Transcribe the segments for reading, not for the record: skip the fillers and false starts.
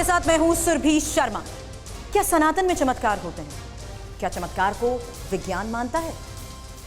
आपके साथ मैं हूं सुरभि शर्मा। क्या सनातन में चमत्कार होते हैं? क्या चमत्कार को विज्ञान मानता है?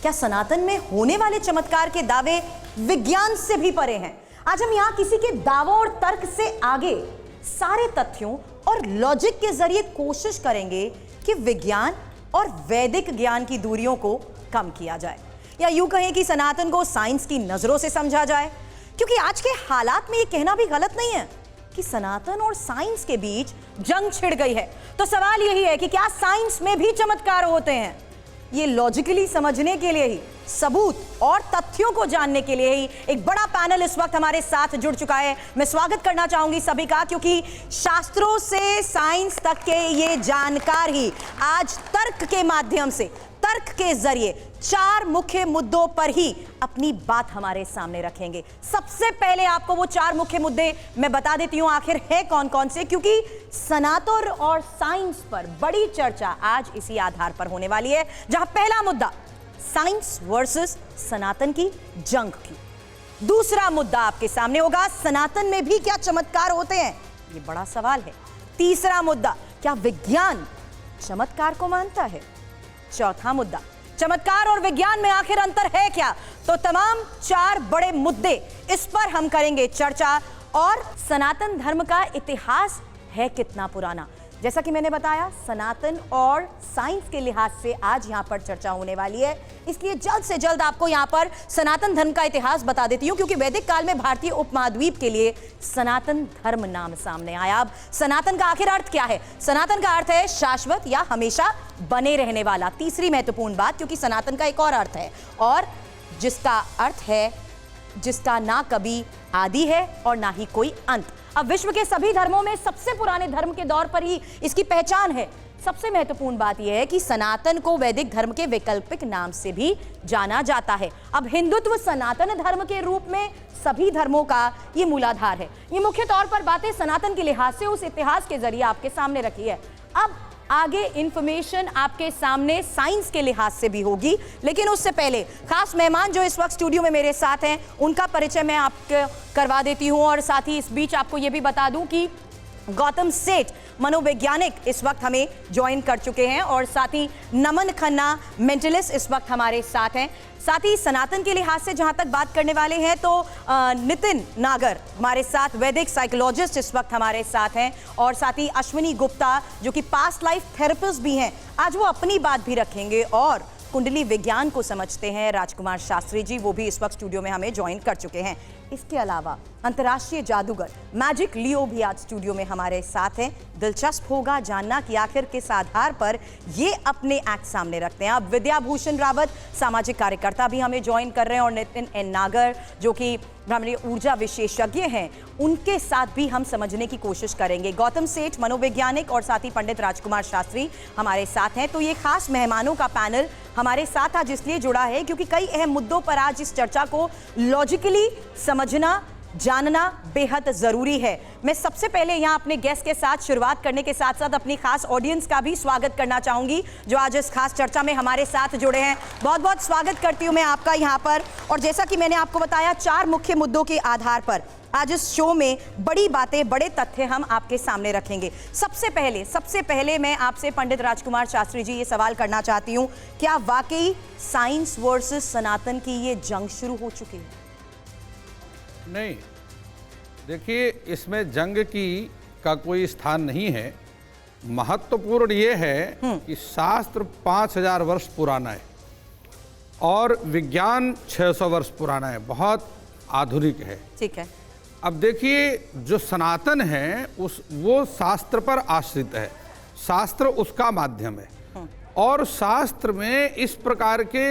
क्या सनातन में होने वाले चमत्कार के दावे विज्ञान से भी परे हैं? आज हम यहां किसी के दावों और तर्क से आगे सारे तथ्यों और लॉजिक के जरिए कोशिश करेंगे कि विज्ञान और वैदिक ज्ञान की दूरियों को कम किया जाए, या यूं कहें कि सनातन को साइंस की नजरों से समझा जाए। क्योंकि आज के हालात में यह कहना भी गलत नहीं है कि सनातन और साइंस के बीच जंग छिड़ गई है। तो सवाल यही है कि क्या साइंस में भी चमत्कार होते हैं? ये लॉजिकली समझने के लिए ही, सबूत और तथ्यों को जानने के लिए ही एक बड़ा पैनल इस वक्त हमारे साथ जुड़ चुका है। मैं स्वागत करना चाहूंगी सभी का, क्योंकि शास्त्रों से साइंस तक के ये जानकार ही आज तर्क के माध्यम से, तर्क के जरिए चार मुख्य मुद्दों पर ही अपनी बात हमारे सामने रखेंगे। सबसे पहले आपको वो चार मुख्य मुद्दे मैं बता देती हूं आखिर है कौन कौन से, क्योंकि सनातन और साइंस पर बड़ी चर्चा आज इसी आधार पर होने वाली है। जहां पहला मुद्दा साइंस वर्सेस सनातन की जंग की, दूसरा मुद्दा आपके सामने होगा सनातन में भी क्या चमत्कार होते हैं, ये बड़ा सवाल है। तीसरा मुद्दा, क्या विज्ञान चमत्कार को मानता है? चौथा मुद्दा, चमत्कार और विज्ञान में आखिर अंतर है क्या? तो तमाम चार बड़े मुद्दे इस पर हम करेंगे चर्चा। और सनातन धर्म का इतिहास है कितना पुराना, जैसा कि मैंने बताया सनातन और साइंस के लिहाज से आज यहां पर चर्चा होने वाली है, इसलिए जल्द से जल्द आपको यहां पर सनातन धर्म का इतिहास बता देती हूं। क्योंकि वैदिक काल में भारतीय उपमहाद्वीप के लिए सनातन धर्म नाम सामने आया। अब सनातन का आखिर अर्थ क्या है? सनातन का अर्थ है शाश्वत या हमेशा बने रहने वाला। तीसरी महत्वपूर्ण बात, क्योंकि सनातन का एक और अर्थ है, और जिसका अर्थ है जिसका ना कभी आदि है और ना ही कोई अंत। अब विश्व के सभी धर्मों में सबसे पुराने धर्म के दौर पर ही इसकी पहचान है। सबसे महत्वपूर्ण बात यह है कि सनातन को वैदिक धर्म के वैकल्पिक नाम से भी जाना जाता है। अब हिंदुत्व सनातन धर्म के रूप में सभी धर्मों का ये मूलाधार है। ये मुख्य तौर पर बातें सनातन के लिहाज से उस इतिहास के जरिए आपके सामने रखी है। अब आगे इंफॉर्मेशन आपके सामने साइंस के लिहाज से भी होगी, लेकिन उससे पहले खास मेहमान जो इस वक्त स्टूडियो में मेरे साथ हैं उनका परिचय मैं आपको करवा देती हूं। और साथ ही इस बीच आपको यह भी बता दूं कि गौतम सेठ मनोवैज्ञानिक इस वक्त हमें ज्वाइन कर चुके हैं, और साथ ही नमन खन्ना मेंटलिस्ट इस वक्त हमारे साथ हैं। साथ ही सनातन के लिहाज से जहां तक बात करने वाले हैं तो नितिन नागर हमारे साथ, वैदिक साइकोलॉजिस्ट इस वक्त हमारे साथ हैं, और साथ ही अश्विनी गुप्ता जो कि पास्ट लाइफ थेरेपिस्ट भी हैं, आज वो अपनी बात भी रखेंगे। और कुंडली विज्ञान को समझते हैं राजकुमार शास्त्री जी, वो भी इस वक्त स्टूडियो में हमें ज्वाइन कर चुके हैं। इसके अलावा अंतर्राष्ट्रीय जादूगर मैजिक लियो भी आज स्टूडियो में हमारे साथ हैं। दिलचस्प होगा जानना कि आखिर किस आधार पर ये अपने एक्ट सामने रखते हैं। अब विद्याभूषण रावत सामाजिक कार्यकर्ता भी हमें ज्वाइन कर रहे हैं, और नितिन एन नागर जो कि हमारे ऊर्जा विशेषज्ञ हैं, उनके साथ भी हम समझने की कोशिश करेंगे। गौतम सेठ मनोवैज्ञानिक और साथ ही पंडित राजकुमार शास्त्री हमारे साथ हैं। तो ये खास मेहमानों का पैनल हमारे साथ आज इसलिए जुड़ा है क्योंकि कई अहम मुद्दों पर आज इस चर्चा को लॉजिकली समझना, जानना बेहद जरूरी है। मैं सबसे पहले यहां अपने गेस्ट के साथ शुरुआत करने के साथ साथ अपनी खास ऑडियंस का भी स्वागत करना चाहूंगी जो आज इस खास चर्चा में हमारे साथ जुड़े हैं। बहुत बहुत स्वागत करती हूं मैं आपका यहां पर। और जैसा कि मैंने आपको बताया, चार मुख्य मुद्दों के आधार पर आज इस शो में बड़ी बातें, बड़े तथ्य हम आपके सामने रखेंगे। सबसे पहले मैं आपसे पंडित राजकुमार शास्त्री जी ये सवाल करना चाहती हूं, क्या वाकई साइंस वर्सेस सनातन की ये जंग शुरू हो चुकी है? नहीं, देखिए इसमें जंग की का कोई स्थान नहीं है। महत्वपूर्ण ये है कि शास्त्र 5000 वर्ष पुराना है और विज्ञान 600 वर्ष पुराना है, बहुत आधुनिक है। ठीक है। अब देखिए जो सनातन है वो शास्त्र पर आश्रित है, शास्त्र उसका माध्यम है, और शास्त्र में इस प्रकार के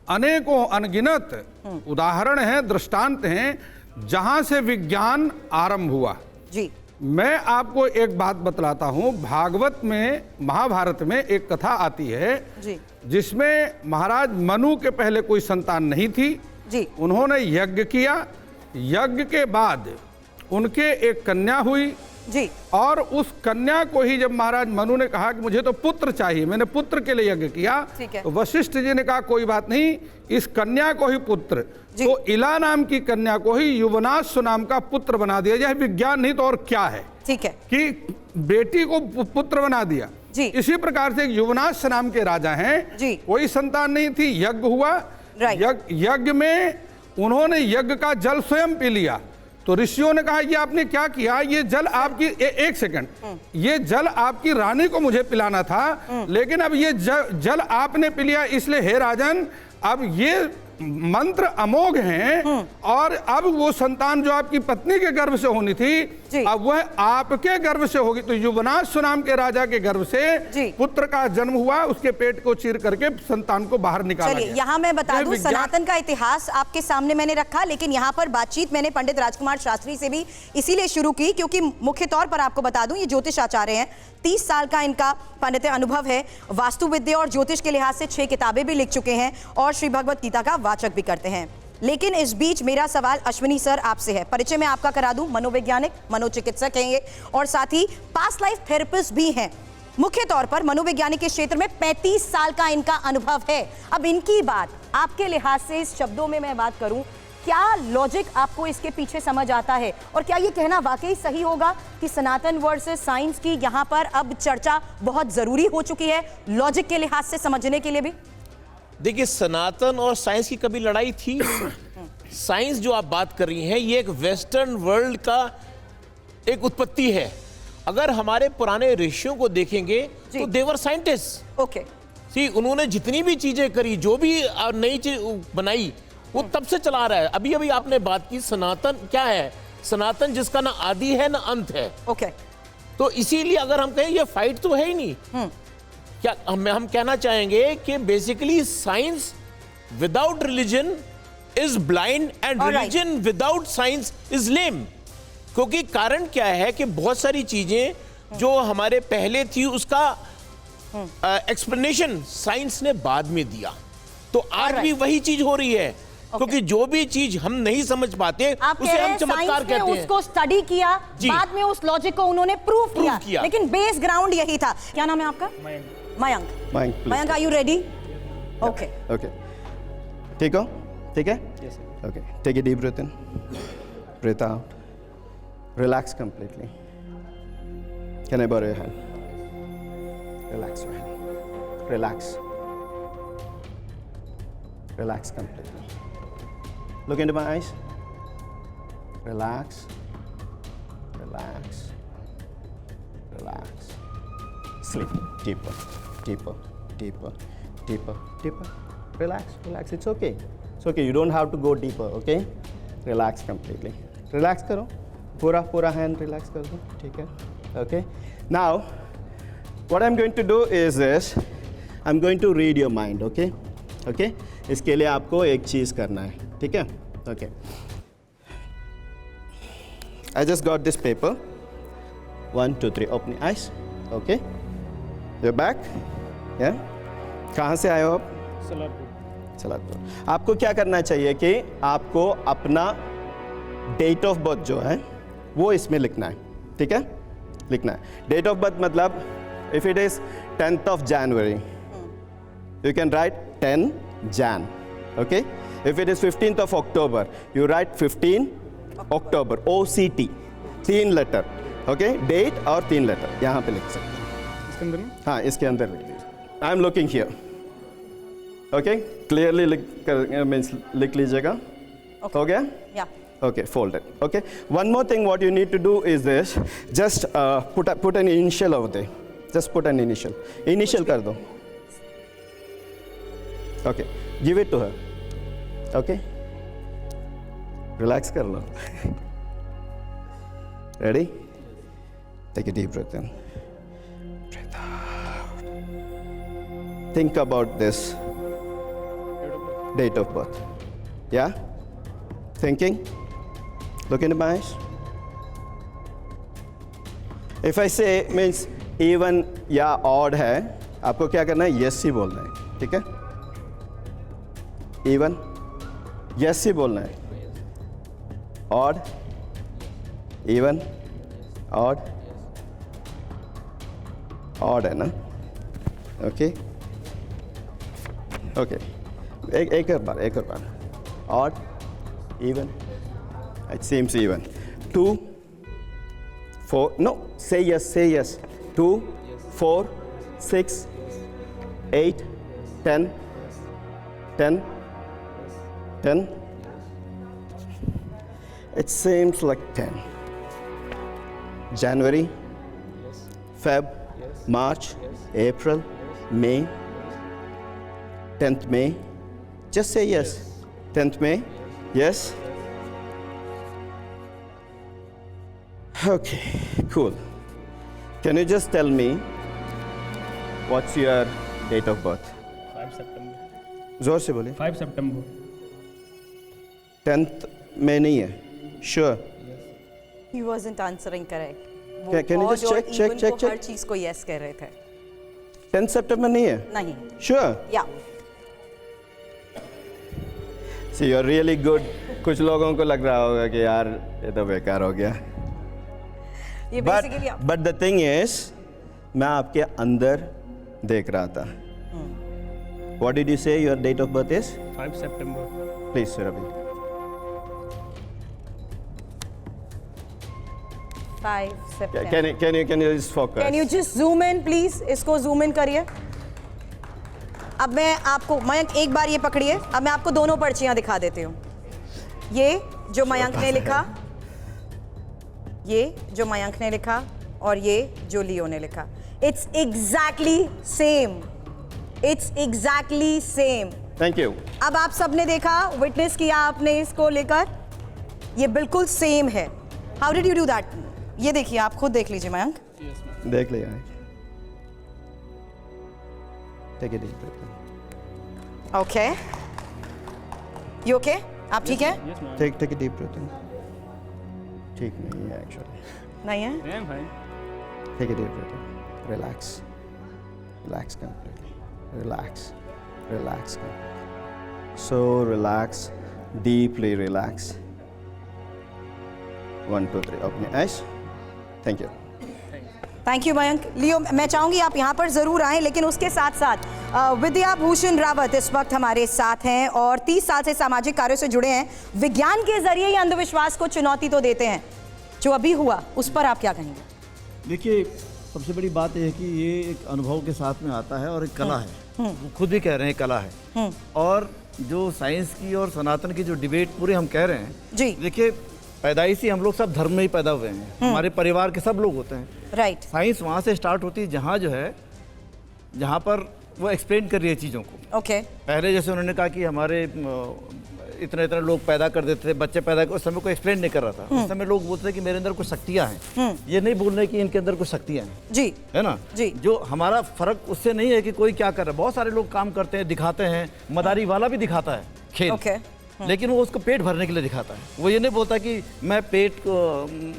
अनेकों अनगिनत उदाहरण हैं, दृष्टांत हैं जहां से विज्ञान आरंभ हुआ। जी, मैं आपको एक बात बतलाता हूं। भागवत में, महाभारत में एक कथा आती है जी, जिसमें महाराज मनु के पहले कोई संतान नहीं थी जी, उन्होंने यज्ञ किया। यज्ञ के बाद उनके एक कन्या हुई जी, और उस कन्या को ही जब महाराज मनु ने कहा कि मुझे तो पुत्र चाहिए, मैंने पुत्र के लिए यज्ञ किया, तो वशिष्ठ जी ने कहा कोई बात नहीं, इस कन्या को ही पुत्र, तो इला नाम की कन्या को ही युवनाश्व नाम का पुत्र बना दिया जाए। विज्ञान नहीं तो और क्या है। ठीक है कि बेटी को पुत्र बना दिया जी। इसी प्रकार से एक युवनाश नाम के राजा हैं जी। कोई संतान नहीं थी, यज्ञ हुआ, राइट। यज्ञ में उन्होंने यज्ञ का जल स्वयं पी लिया। तो ऋषियों ने कहा ये आपने क्या किया, ये जल आपकी एक सेकंड, ये जल आपकी रानी को मुझे पिलाना था, लेकिन अब ये जल आपने पी लिया, इसलिए हे राजन अब ये मंत्र अमोघ हैं और अब वो संतान जो आपकी पत्नी के गर्भ से होनी थी अब वह आपके गर्भ से होगी। तो युवनाश नाम के राजा के गर्भ से पुत्र का जन्म हुआ, उसके पेट को चीर करके संतान को बाहर निकाला गया। यहाँ मैं बता दूं, सनातन का इतिहास आपके सामने मैंने रखा, लेकिन यहाँ पर बातचीत मैंने पंडित राजकुमार शास्त्री से भी इसीलिए शुरू की क्योंकि मुख्य तौर पर आपको बता दूं ये ज्योतिष आचार्य हैं, 30 साल का इनका पंडित अनुभव है, वास्तु विद्या और ज्योतिष के लिहाज से 6 किताबें भी लिख चुके हैं और श्री भगवत गीता का वाचक भी करते हैं। लेकिन इस बीच मेरा सवाल अश्विनी सर आपसे है, परिचय मैं आपका करा दूं, मनोवैज्ञानिक, मनोचिकित्सक हैं ये और साथ ही पास्ट लाइफ थेरेपिस्ट भी हैं। मुख्य तौर पर मनोवैज्ञानिक के क्षेत्र में 35 साल का इनका अनुभव है। अब इनकी बात आपके लिहाज से इस शब्दों में मैं बात करूं, क्या लॉजिक आपको इसके पीछे समझ आता है और क्या ये कहना वाकई सही होगा कि सनातन वर्सेस साइंस की यहाँ पर अब चर्चा बहुत जरूरी हो चुकी है लॉजिक के लिहाज से समझने के लिए भी? देखिए, सनातन और साइंस की कभी लड़ाई थी? साइंस जो आप बात कर रही हैं ये एक वेस्टर्न वर्ल्ड का एक उत्पत्ति है। अगर हमारे पुराने ऋषियों को देखेंगे तो देवर साइंटिस्ट। ओके, सी उन्होंने जितनी भी चीजें करी, जो भी नई चीज बनाई, वो तब से चला रहा है। अभी अभी आपने बात की सनातन क्या है, सनातन जिसका ना आदि है ना अंत है। ओके, तो इसीलिए अगर हम कहें ये फाइट तो है ही नहीं, क्या हम कहना चाहेंगे कि basically science without religion is blind and religion without science is lame. क्योंकि कारण क्या है कि बहुत सारी चीजें जो हमारे पहले थी उसका एक्सप्लेनेशन साइंस ने बाद में दिया। तो आज भी वही चीज हो रही है क्योंकि जो भी चीज हम नहीं समझ पाते उसे हम चमत्कार कहते हैं। उसको स्टडी किया, बाद में उस लॉजिक को उन्होंने प्रूव किया, लेकिन बेस ग्राउंड यही था। क्या नाम है आपका? Mayank. Mayank, are you ready? Okay okay, ठीक हो? ठीक है? Okay, take a deep breath in, breath out, relax completely. Can I borrow your hand? Relax your hand, relax, relax completely. Look into my eyes. Relax, relax, relax. Sleep deeper, deeper, deeper, deeper, deeper. Relax, relax. It's okay. It's okay. You don't have to go deeper. Okay? Relax completely. Relax करो. पूरा hand relax कर दो. ठीक है? Okay. Now, what I'm going to do is this. I'm going to read your mind. Okay? Okay? इसके लिए आपको एक चीज़ करना है, ठीक है? Okay, I just got this paper, 1 2 3, open eyes, okay, your back, या कहाँ से आए हो आप? सलादपुर। आपको क्या करना चाहिए कि आपको अपना डेट ऑफ बर्थ जो है वो इसमें लिखना है, ठीक है? लिखना है। डेट ऑफ बर्थ मतलब if it is 10th of January, you can write 10 Jan, okay? If it is 15th of October, you write 15 October, OCT, 3 letter, okay? Date और 3 लेटर यहाँ पे लिख सकते हैं। इसके अंदर में? हाँ, इसके अंदर लिख लीजिए। I am looking here, okay? Clearly लिख लीजिएगा। हो गया? या Okay, fold it. Okay. One more thing, what you need to do is this: just put an initial over there. Just put an initial. Initial कर दो. Okay. Give it to her. Okay. Relax कर लो. Ready? Take a deep breath in. Breathe out. Think about this date of birth. Yeah? Thinking? Look into my eyes. If I say means even या odd है, आपको क्या करना है? Yes ही बोलना है, ठीक है? Even, yes ही बोलना है. Odd, even, odd, odd है ना? Okay? Okay. एक और बार. Odd, even. It seems even. 2, 4, no, say yes, say yes. 2, 4, 6, 8, 10, 10, 10. It seems like 10. January, Feb, March, April, May, 10th May. Just say yes. 10th May, yes. Okay, cool. Can you just tell me what's your date of birth? 5 सितंबर। जोर से बोलिए। 5 सितंबर। 10th में नहीं है, sure. He wasn't answering correct. वो Can you odd just और check, check, even check, को check? हर चीज को yes कह रहे थे। 10th September नहीं है, नहीं, sure. या See, you're really good. कुछ लोगों को लग रहा होगा कि यार ये तो बेकार हो गया। ये But basically but the thing is, मैं आपके अंदर देख रहा था। What did you say your date of birth is? 5 September. Please, Surabhi. 5 September. Can you just focus? Can you just zoom in please, इसको जूम इन करिए। अब मैं आपको, मयंक एक बार ये पकड़िए, अब मैं आपको दोनों पर्चियां दिखा देती हूँ। ये जो मयंक ने लिखा, ये जो मयंक ने लिखा, और ये जो लियो ने लिखा। It's exactly same, it's exactly same. Thank you. अब आप सबने देखा, विटनेस किया आपने इसको लेकर, ये बिल्कुल सेम है। How did you do that? ये देखिए, आप खुद देख लीजिए मयंक। देख लिया। Take a deep breath. Okay, you okay? आप ठीक है? Yes ma'am. Take a deep breath. ठीक नहीं है actually. नहीं है? I am fine. Take a deep breath. Relax. Relax completely. Relax. Relax completely. So relax. Deeply relax. 1, 2, 3. Open your eyes. Thank you. Thank you Mayank. Leo, मैं चाहूंगी आप यहाँ पर जरूर आएं, लेकिन उसके साथ साथ विद्या भूषण रावत इस वक्त हमारे साथ हैं और 30 साल से सामाजिक कार्यों से जुड़े हैं। विज्ञान के जरिए ही अंधविश्वास को चुनौती तो देते हैं, जो अभी हुआ उस पर आप क्या कहेंगे? देखिए, सबसे बड़ी बात यह है कि ये एक अनुभव के साथ में आता है और एक कला है। वो खुद भी कह रहे हैं कला है। और जो साइंस की और सनातन की जो डिबेट पूरे हम कह रहे हैं जी। देखिए, पैदाइशी हम लोग सब धर्म में ही पैदा हुए हैं, हमारे परिवार के सब लोग होते हैं। राइट। साइंस वहाँ से स्टार्ट होती है जहाँ जो है, जहाँ पर वो एक्सप्लेन कर रही है चीज़ों को। ओके। पहले जैसे उन्होंने कहा कि हमारे इतने इतने लोग पैदा कर देते थे, बच्चे पैदा कर, उस समय कोई एक्सप्लेन नहीं कर रहा था। उस समय लोग बोलते थे कि मेरे अंदर कुछ शक्तियाँ हैं। ये नहीं बोल रहे कि इनके अंदर कुछ शक्तियाँ हैं। जी। है ना जी। जो हमारा फर्क उससे नहीं है कि कोई क्या कर रहा है। बहुत सारे लोग काम करते हैं, दिखाते हैं, मदारी वाला भी दिखाता है खेल। ओके। लेकिन वो उसको पेट भरने के लिए दिखाता है। वो ये नहीं बोलता कि मैं पेट को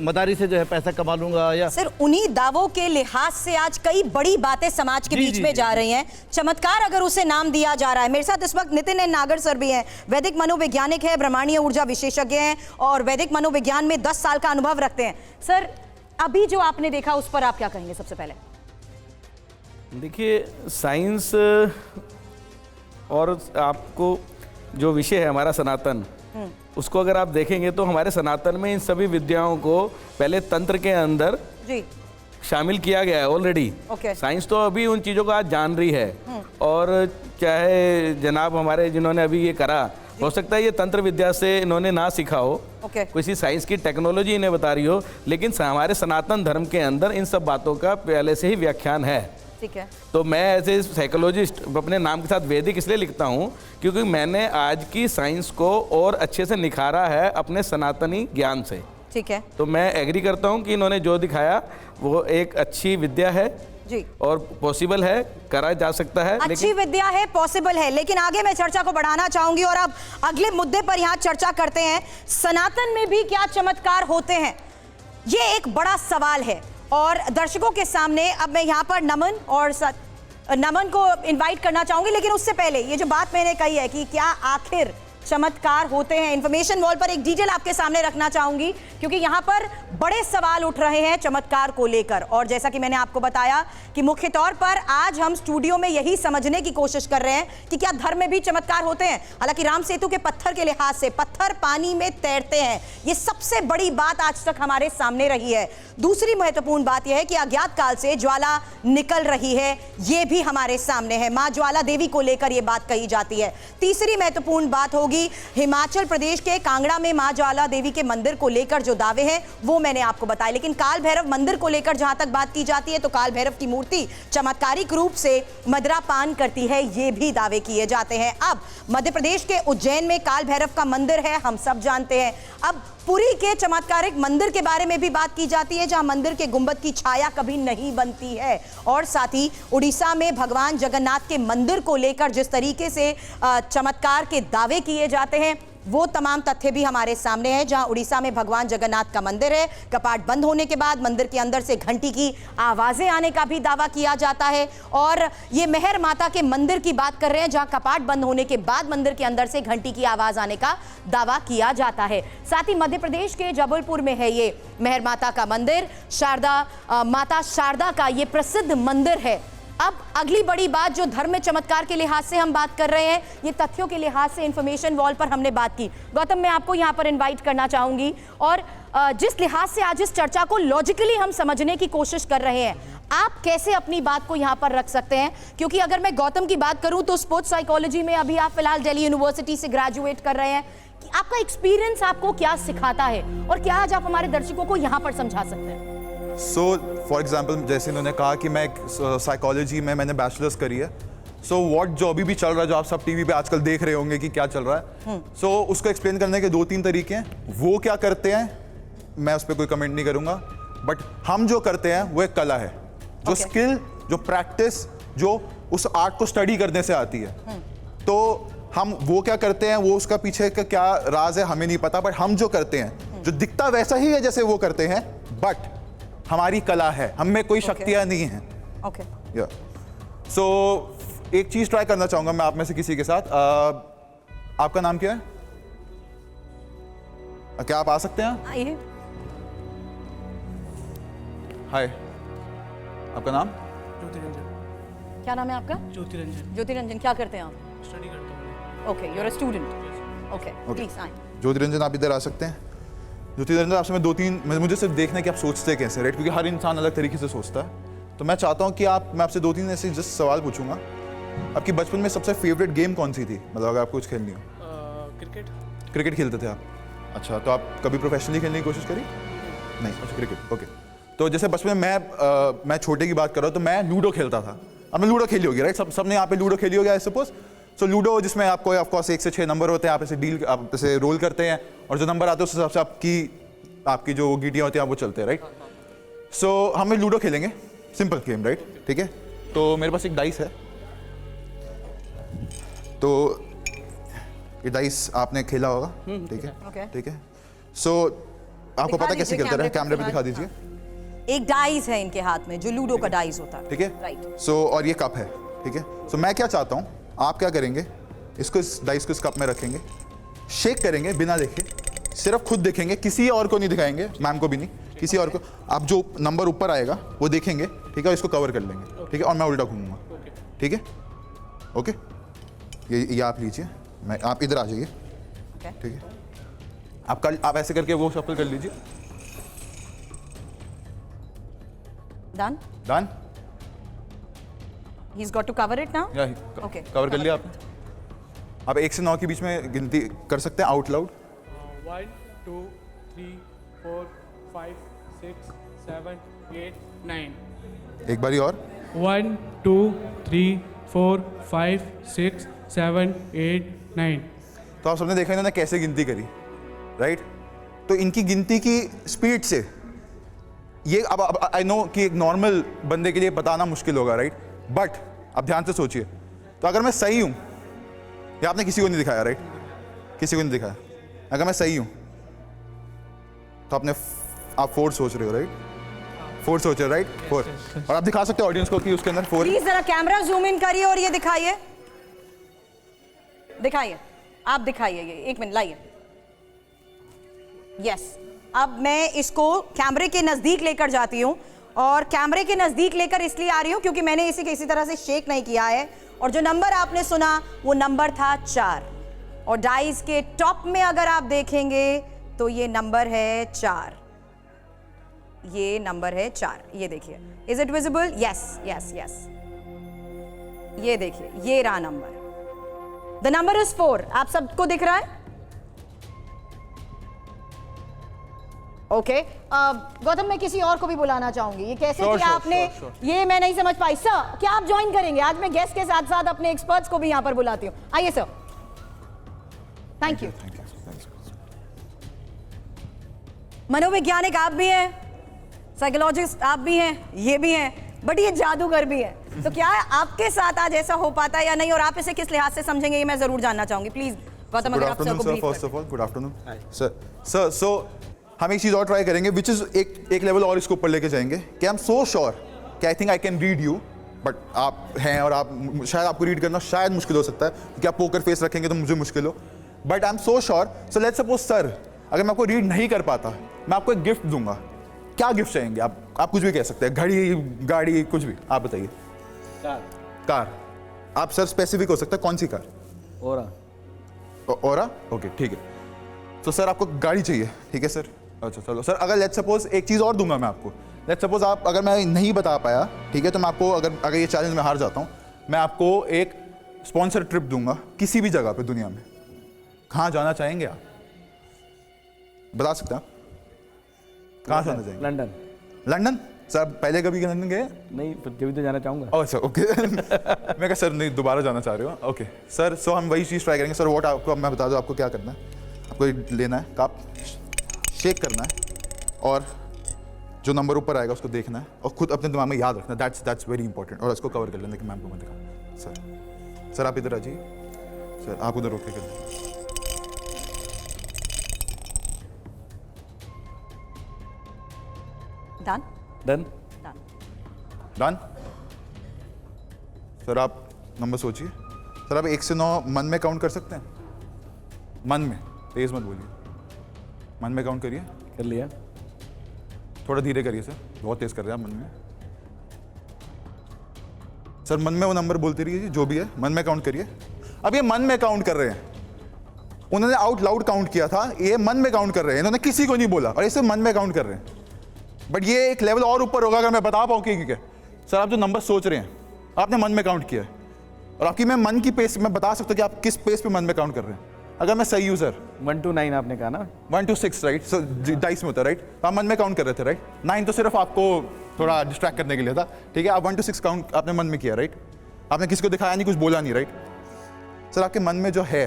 मदारी से जो है पैसा कमा लूंगा। या सिर्फ उन्हीं दावों के लिहाज से आज कई बड़ी बातें समाज के जी, बीच जी, में जी, जा रही हैं। चमत्कार अगर उसे नाम दिया जा रहा है। मेरे साथ इस वक्त नितिन एन नागर सर भी हैं, वैदिक मनोवैज्ञानिक है, ब्रह्मांडीय ऊर्जा विशेषज्ञ हैं और वैदिक मनोविज्ञान में 10 साल का अनुभव रखते हैं। सर, अभी जो आपने देखा उस पर आप क्या कहेंगे? सबसे पहले देखिए, साइंस और आपको जो विषय है हमारा सनातन, उसको अगर आप देखेंगे तो हमारे सनातन में इन सभी विद्याओं को पहले तंत्र के अंदर जी शामिल किया गया है ऑलरेडी। ओके। साइंस तो अभी उन चीज़ों को आज जान रही है। और चाहे जनाब हमारे जिन्होंने अभी ये करा, हो सकता है ये तंत्र विद्या से इन्होंने ना सीखा हो, ओके। किसी साइंस की टेक्नोलॉजी इन्हें बता रही हो, लेकिन हमारे सनातन धर्म के अंदर इन सब बातों का पहले से ही व्याख्यान है। ठीक है। तो मैं एज ए साइकोलॉजिस्ट अपने नाम के साथ वैदिक इसलिए लिखता हूँ क्योंकि मैंने आज की साइंस को और अच्छे से निखारा है अपने सनातनी ज्ञान से। ठीक है तो मैं एग्री करता हूँ कि इन्होंने जो दिखाया वो एक अच्छी विद्या है जी, और पॉसिबल है, करा जा सकता है। अच्छी विद्या है, पॉसिबल है। लेकिन आगे मैं चर्चा को बढ़ाना चाहूंगी और अब अगले मुद्दे पर यहाँ चर्चा करते हैं। सनातन में भी क्या चमत्कार होते हैं, ये एक बड़ा सवाल है और दर्शकों के सामने अब मैं यहाँ पर नमन को इनवाइट करना चाहूंगी। लेकिन उससे पहले ये जो बात मैंने कही है कि क्या आखिर चमत्कार होते हैं। इंफॉर्मेशन वॉल पर एक डिटेल आपके सामने रखना चाहूंगी क्योंकि यहां पर बड़े सवाल उठ रहे हैं चमत्कार को लेकर, और जैसा कि मैंने आपको बताया कि मुख्य तौर पर आज हम स्टूडियो में यही समझने की कोशिश कर रहे हैं कि क्या धर्म में भी चमत्कार होते हैं। हालांकि राम सेतु के पत्थर के लिहाज से पत्थर पानी में तैरते हैं, यह सबसे बड़ी बात आज तक हमारे सामने रही है। दूसरी महत्वपूर्ण बात यह है कि अज्ञात काल से ज्वाला निकल रही है, यह भी हमारे सामने है। मां ज्वाला देवी को लेकर यह बात कही जाती है। तीसरी महत्वपूर्ण बात होगी हिमाचल प्रदेश के कांगड़ा में मां ज्वाला देवी के मंदिर को लेकर जो दावे हैं वो मैंने आपको बताए। लेकिन काल भैरव मंदिर को लेकर जहां तक बात की जाती है तो काल भैरव की मूर्ति चमत्कारिक रूप से मदिरा पान करती है, ये भी दावे किए जाते हैं। अब मध्य प्रदेश के उज्जैन में काल भैरव का मंदिर है, हम सब जानते हैं। अब पुरी के चमत्कारिक मंदिर के बारे में भी बात की जाती है जहां मंदिर के गुंबद की छाया कभी नहीं बनती है, और साथ ही उड़ीसा में भगवान जगन्नाथ के मंदिर को लेकर जिस तरीके से चमत्कार के दावे किए जाते हैं वो तमाम तथ्य भी हमारे सामने हैं। जहां उड़ीसा में भगवान जगन्नाथ का मंदिर है, कपाट बंद होने के बाद मंदिर के अंदर से घंटी की आवाजें आने का भी दावा किया जाता है, और ये मेहर माता के मंदिर की बात कर रहे हैं जहां कपाट बंद होने के बाद मंदिर के अंदर से घंटी की आवाज आने का दावा किया जाता है। साथ ही मध्य प्रदेश के जबलपुर में है ये मेहर माता का मंदिर, माता शारदा का ये प्रसिद्ध मंदिर है। अब अगली बड़ी बात जो धर्म में चमत्कार के लिहाज से हम बात कर रहे हैं, ये तथ्यों के लिहाज से इंफॉर्मेशन वॉल पर हमने बात की। गौतम, मैं आपको यहां पर इनवाइट करना चाहूंगी, और जिस लिहाज से आज इस चर्चा को लॉजिकली हम समझने की कोशिश कर रहे हैं, आप कैसे अपनी बात को यहां पर रख सकते हैं? क्योंकि अगर मैं गौतम की बात करूं तो स्पोर्ट्स साइकोलॉजी में अभी आप फिलहाल दिल्ली यूनिवर्सिटी से ग्रेजुएट कर रहे हैं। आपका एक्सपीरियंस आपको क्या सिखाता है, और क्या आज आप हमारे दर्शकों को यहां पर समझा सकते हैं? सो फॉर एग्जाम्पल, जैसे इन्होंने कहा कि मैं साइकोलॉजी में मैंने बैचलर्स करी है, सो व्हाट जो अभी भी चल रहा है, जो आप सब टीवी पे आजकल देख रहे होंगे कि क्या चल रहा है, सो उसको एक्सप्लेन करने के 2-3 तरीके हैं। वो क्या करते हैं मैं उस पर कोई कमेंट नहीं करूंगा, बट हम जो करते हैं वो एक कला है, जो स्किल, जो प्रैक्टिस, जो उस आर्ट को स्टडी करने से आती है। तो हम वो क्या करते हैं, वो उसका पीछे का क्या राज है हमें नहीं पता, बट हम जो करते हैं जो दिखता वैसा ही है जैसे वो करते हैं, बट हमारी कला है, हम में कोई शक्तियां नहीं हैं। ओके, सो एक चीज ट्राई करना चाहूंगा मैं आप में से किसी के साथ। आपका नाम क्या है? क्या आप आ सकते हैं? आइए। हाय, आपका नाम? ज्योति रंजन। क्या नाम है आपका? ज्योति रंजन। ज्योति रंजन, क्या करते हैं आप? स्टडी करता हूँ। Okay, you are a student. Okay, please आइए। ज्योति रंजन, आप इधर आ सकते हैं। ज्योति रंजन, आपसे मैं 2-3 मुझे सिर्फ देखना है कि आप सोचते कैसे, राइट? क्योंकि हर इंसान अलग तरीके से सोचता है। तो मैं चाहता हूँ कि मैं आपसे 2-3 ऐसे जस्ट सवाल पूछूंगा। आपकी बचपन में सबसे फेवरेट गेम कौन सी थी, मतलब अगर आपको कुछ खेलनी हो? क्रिकेट। क्रिकेट खेलते थे आप? अच्छा, तो आप कभी प्रोफेशनली खेलने की कोशिश करी? नहीं। अच्छा, क्रिकेट, ओके। तो जैसे बचपन में मैं छोटे की बात कर रहा हूँ तो मैं लूडो खेलता था। आपने लूडो खेली होगी, राइट? सबने यहाँ पे लूडो खेली होगी आई सपोज। सो लूडो जिसमें आपको ऑफकोर्स 1 से 6 नंबर होते हैं, आप ऐसे रोल करते हैं और जो नंबर आते हैं उस हिसाब से आपकी जो गीटियाँ होती हैं वो चलते हैं, राइट? सो हम लूडो खेलेंगे, सिंपल गेम, राइट? ठीक है। तो मेरे पास एक डाइस है, तो ये डाइस आपने खेला होगा, ठीक है? ठीक है। सो आपको पता कैसे खेलते हैं? कैमरे पे दिखा दीजिए। एक डाइस है इनके हाथ में, जो लूडो का डाइस होता है, ठीक है? राइट। सो और ये कप है, ठीक है? सो मैं क्या चाहता हूँ, आप क्या करेंगे, इसको इस डाइस को इस कप में रखेंगे, शेक करेंगे बिना देखे, सिर्फ खुद देखेंगे, किसी और को नहीं दिखाएंगे, मैम को भी नहीं, किसी और को। आप जो नंबर ऊपर आएगा वो देखेंगे, ठीक है? इसको कवर कर लेंगे, ठीक है? और मैं उल्टा घूमूंगा, ठीक है? ओके, ये आप लीजिए, आप इधर आ जाइए, ठीक है? आप ऐसे करके वो शफल कर लीजिए। Done? Done? He's got to cover it now? Okay. Cover कर लिया आपने? आप 1 से 9 के बीच में गिनती कर सकते हैं आउट लाउड? 1 2 3 4 5 6 7 8 9। एक बारी और। 1 2 3 4 5 6 7 8 9। तो आप सबने देखा इन्होंने कैसे गिनती करी, राइट? तो इनकी गिनती की स्पीड से ये अब आई नो कि एक नॉर्मल बंदे के लिए बताना मुश्किल होगा, राइट? बट आप ध्यान से सोचिए, तो अगर मैं सही हूं, या आपने किसी को नहीं दिखाया, राइट? किसी को नहीं दिखाया, अगर मैं सही हूं तो आप 4 सोच रहे हो, राइट? 4 सोच रहे हो, राइट? 4। और आप दिखा सकते हो ऑडियंस को कि उसके अंदर 4। प्लीज जरा कैमरा जूम इन करिए और ये दिखाइए, आप दिखाइए ये, एक मिनट लाइए। यस, अब मैं इसको कैमरे के नजदीक लेकर जाती हूं, और कैमरे के नजदीक लेकर इसलिए आ रही हूं क्योंकि मैंने इसे किसी तरह से शेक नहीं किया है, और जो नंबर आपने सुना वो नंबर था 4, और डाइस के टॉप में अगर आप देखेंगे तो ये नंबर है 4, ये नंबर है 4, ये देखिए, is it visible? Yes yes yes, ये देखिए, ये रहा नंबर, द नंबर इज 4। आप सबको दिख रहा है? ओके, गौतम मैं किसी और को भी बुलाना चाहूंगी। ये कैसे किया आपने? ये मैं नहीं समझ पाई। सर क्या आप ज्वाइन करेंगे? आज मैं गेस्ट के साथ साथ अपने एक्सपर्ट्स को भी यहां पर बुलाती हूं। आइए सर। Thank you. मनोवैज्ञानिक आप भी हैं, साइकोलॉजिस्ट आप भी हैं, ये भी हैं, बट ये जादूगर भी है। तो क्या आपके साथ आज ऐसा हो पाता है या नहीं, और आप इसे किस लिहाज से समझेंगे, ये मैं जरूर जानना चाहूंगी। प्लीज गौतम, अगर आप सर को brief first of all good afternoon sir. So हम एक चीज़ और ट्राई करेंगे, विच इज़ एक लेवल और इसको ऊपर लेके जाएंगे कि आई एम सो श्योर कि आई think I can read you, but आप हैं और आप शायद आपको रीड करना शायद मुश्किल हो सकता है क्योंकि आप पोकर फेस रखेंगे तो मुझे मुश्किल हो, but I am so sure. So let's suppose sir, अगर मैं आपको रीड नहीं कर पाता, मैं आपको एक गिफ्ट दूंगा। क्या गिफ्ट चाहेंगे आप कुछ भी कह सकते हैं, घड़ी, गाड़ी, कुछ भी, आप बताइए। कार। आप सर स्पेसिफिक हो सकता है, कौन सी कार? ओरा। ओके ठीक है। तो सर आपको गाड़ी चाहिए, ठीक है सर? अच्छा चलो सर, अगर लेट्स सपोज एक चीज़ और दूंगा मैं आपको। लेट्स सपोज आप, अगर मैं नहीं बता पाया, ठीक है, तो मैं आपको, अगर ये चैलेंज में हार जाता हूँ, मैं आपको एक स्पॉन्सर ट्रिप दूंगा किसी भी जगह पे दुनिया में। कहाँ जाना चाहेंगे आप? बता सकते हैं? कहाँ जाना चाहेंगे? लंदन। लंदन? सर पहले कभी लंदन गए? नहीं, कभी तो जाना चाहूँगा। अच्छा ओके। मैं कहा सर नहीं, दोबारा जाना चाह रहे हो? ओके सर, सो हम वही चीज़ ट्राई करेंगे सर। वॉट आपको मैं बता दूँ आपको क्या करना है। आपको लेना है कप, शेक करना है, और जो नंबर ऊपर आएगा उसको देखना है और खुद अपने दिमाग में याद रखना। That's very important. और इसको कवर कर लेना कि मैम को मैं दिखाऊँ। सर आप इधर आ जाइए, सर आप उधर रोक के कर। Done done. डन। सर आप नंबर सोचिए। सर आप 1 से 9 मन में काउंट कर सकते हैं? मन में, तेज मत बोलिए, मन में काउंट करिए। कर लिया। थोड़ा धीरे करिए सर, बहुत तेज कर रहे हैं आप मन में। सर मन में वो नंबर बोलते रहिए जो भी है, मन में काउंट करिए। अब ये मन में काउंट कर रहे हैं, उन्होंने आउट लाउड काउंट किया था, ये मन में काउंट कर रहे हैं, इन्होंने किसी को नहीं बोला और इसे मन में काउंट कर रहे हैं। बट ये एक लेवल और ऊपर होगा अगर मैं बता पाऊँ कि सर आप जो नंबर सोच रहे हैं आपने मन में काउंट किया है, और आपकी मैं मन की पेस में बता सकता हूँ कि आप किस पेस पे मन में काउंट कर रहे हैं। अगर मैं सही हूँ सर, 1 to 9 आपने कहा ना? 1 to 6 राइट? सो डाइस में होता है राइट? तो आप मन में काउंट कर रहे थे राइट? 9 तो सिर्फ आपको थोड़ा डिस्ट्रैक्ट करने के लिए था, ठीक है? आप 1 to 6 काउंट आपने मन में किया राइट? आपने किसी को दिखाया नहीं, कुछ बोला नहीं राइट? सर आपके मन में जो है,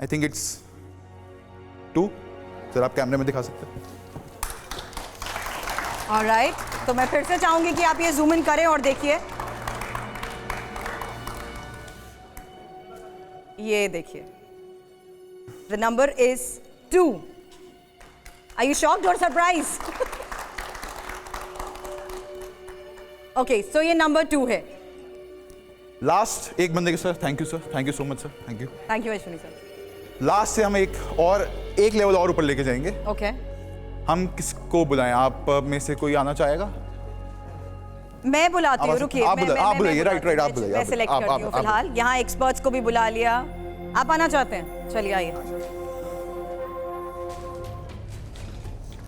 आई थिंक इट्स 2। सर आप कैमरे में दिखा सकते हैं? ऑलराइट, तो मैं फिर से चाहूंगी कि आप ये जूम इन करें और देखिए, ये देखिए, the number is 2। Are you shocked और सरप्राइज? ओके, सो ये नंबर 2 है। लास्ट एक बंदे के sir, thank you sir, thank you so much sir, thank you. Thank you Ashwini sir. Last से हम एक लेवल और ऊपर लेके जाएंगे। ओके, हम किसको बुलाएं? आप में से कोई आना चाहेगा? मैं बुलाती हूँ, रुकिए, आप बुलाइए, राइट राइट, आप बुलाइए। मैं सिलेक्ट करती हूँ फिलहाल। यहाँ एक्सपर्ट्स को भी बुला लिया। आप आना चाहते हैं? चलिए आइए।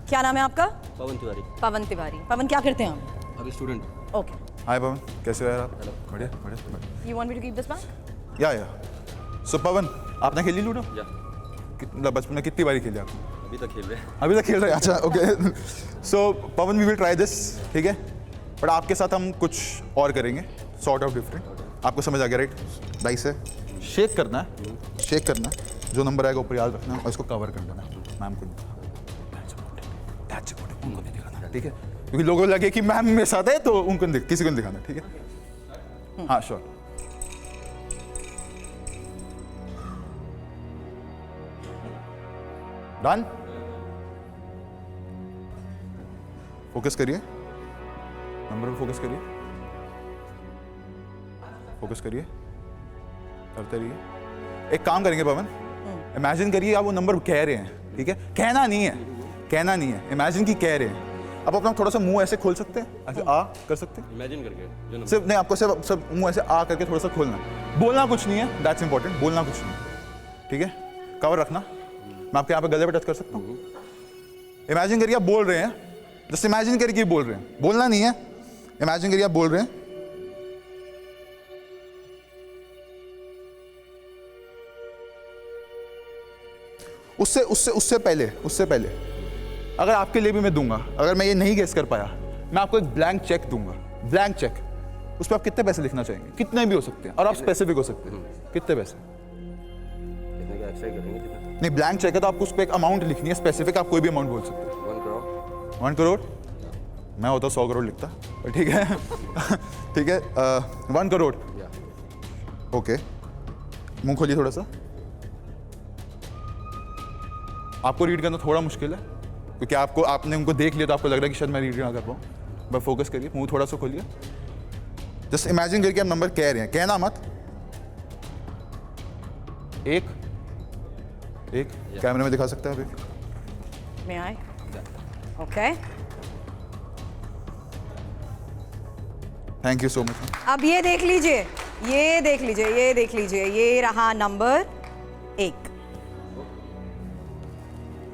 क्या नाम है आपका? पवन तिवारी। पवन तिवारी। पवन क्या करते हैं आप? अभी स्टूडेंट। ओके, हाय पवन, कैसे हो यार आप? बढ़िया बढ़िया। You want me to keep this back? या सो पवन, आपने खेली लूडो? या कितना बचपन में कितनी बारी खेली आपने? अभी तक खेल रहे हैं। अभी तक खेल रहे हैं? अच्छा okay. So Pawan we will try this, ठीक है? बट आपके साथ हम कुछ और करेंगे, सॉर्ट ऑफ डिफरेंट। आपको समझ आ गया राइट? डाइस है, शेक करना है, शेक करना है, जो नंबर आएगा ऊपर याद रखना है और इसको कवर कर देना है। मैम को उनको नहीं दिखाना, ठीक है? क्योंकि लोगों को लगे कि मैम मेरे साथ है तो उनको किसी को नहीं दिखाना, ठीक है? हाँ श्योर। डन। फोकस करिए, नंबर पे फोकस करिए, फोकस करिए, करते रहिए। एक काम करेंगे पवन, इमेजिन करिए आप वो नंबर कह रहे हैं, ठीक है, कहना नहीं है, इमेजिन की कह रहे हैं। अब अपना थोड़ा सा मुंह ऐसे खोल सकते हैं, ऐसे आ कर सकते हैं, इमेजिन करके, सिर्फ नहीं, आपको सिर्फ मुंह ऐसे आ करके थोड़ा सा खोलना, बोलना कुछ नहीं है, दैट्स इंपॉर्टेंट, बोलना कुछ नहीं है, ठीक है, कवर रखना। मैं आपके यहाँ पे गले पे टच कर सकता हूँ। इमेजिन करिए आप बोल रहे हैं, जस्ट इमेजिन करके बोल रहे हैं, बोलना नहीं है, इमेजिन करिए आप बोल रहे हैं। उससे पहले अगर आपके लिए भी मैं दूंगा, अगर मैं ये नहीं गेस कर पाया, मैं आपको एक ब्लैंक चेक दूंगा, ब्लैंक चेक, उस पर आप कितने पैसे लिखना चाहेंगे? कितने भी हो सकते हैं, और आप स्पेसिफिक हो सकते हैं, कितने पैसे? नहीं, ब्लैंक चेक है तो आपको उस पर एक अमाउंट लिखनी है, स्पेसिफिक आप कोई भी अमाउंट बोल सकते हैं। 1 करोड़। 1 करोड़? मैं होता 100 करोड़ लिखता, ठीक है। ठीक है, 1 करोड़, ओके, मुंह खोलिए थोड़ा सा। आपको रीड करना थोड़ा मुश्किल है क्योंकि आपने उनको देख लिया तो आपको लग रहा है कि शायद मैं रीड ना कर पाऊँ, बस फोकस करिए, मुंह थोड़ा सा खोलिए, जस्ट इमेजिन करके आप नंबर कह रहे हैं, कहना मत। एक कैमरे में दिखा सकते हैं अभी? मैं आए, okay, thank you so much. अब ये देख लीजिए, ये रहा नंबर 1।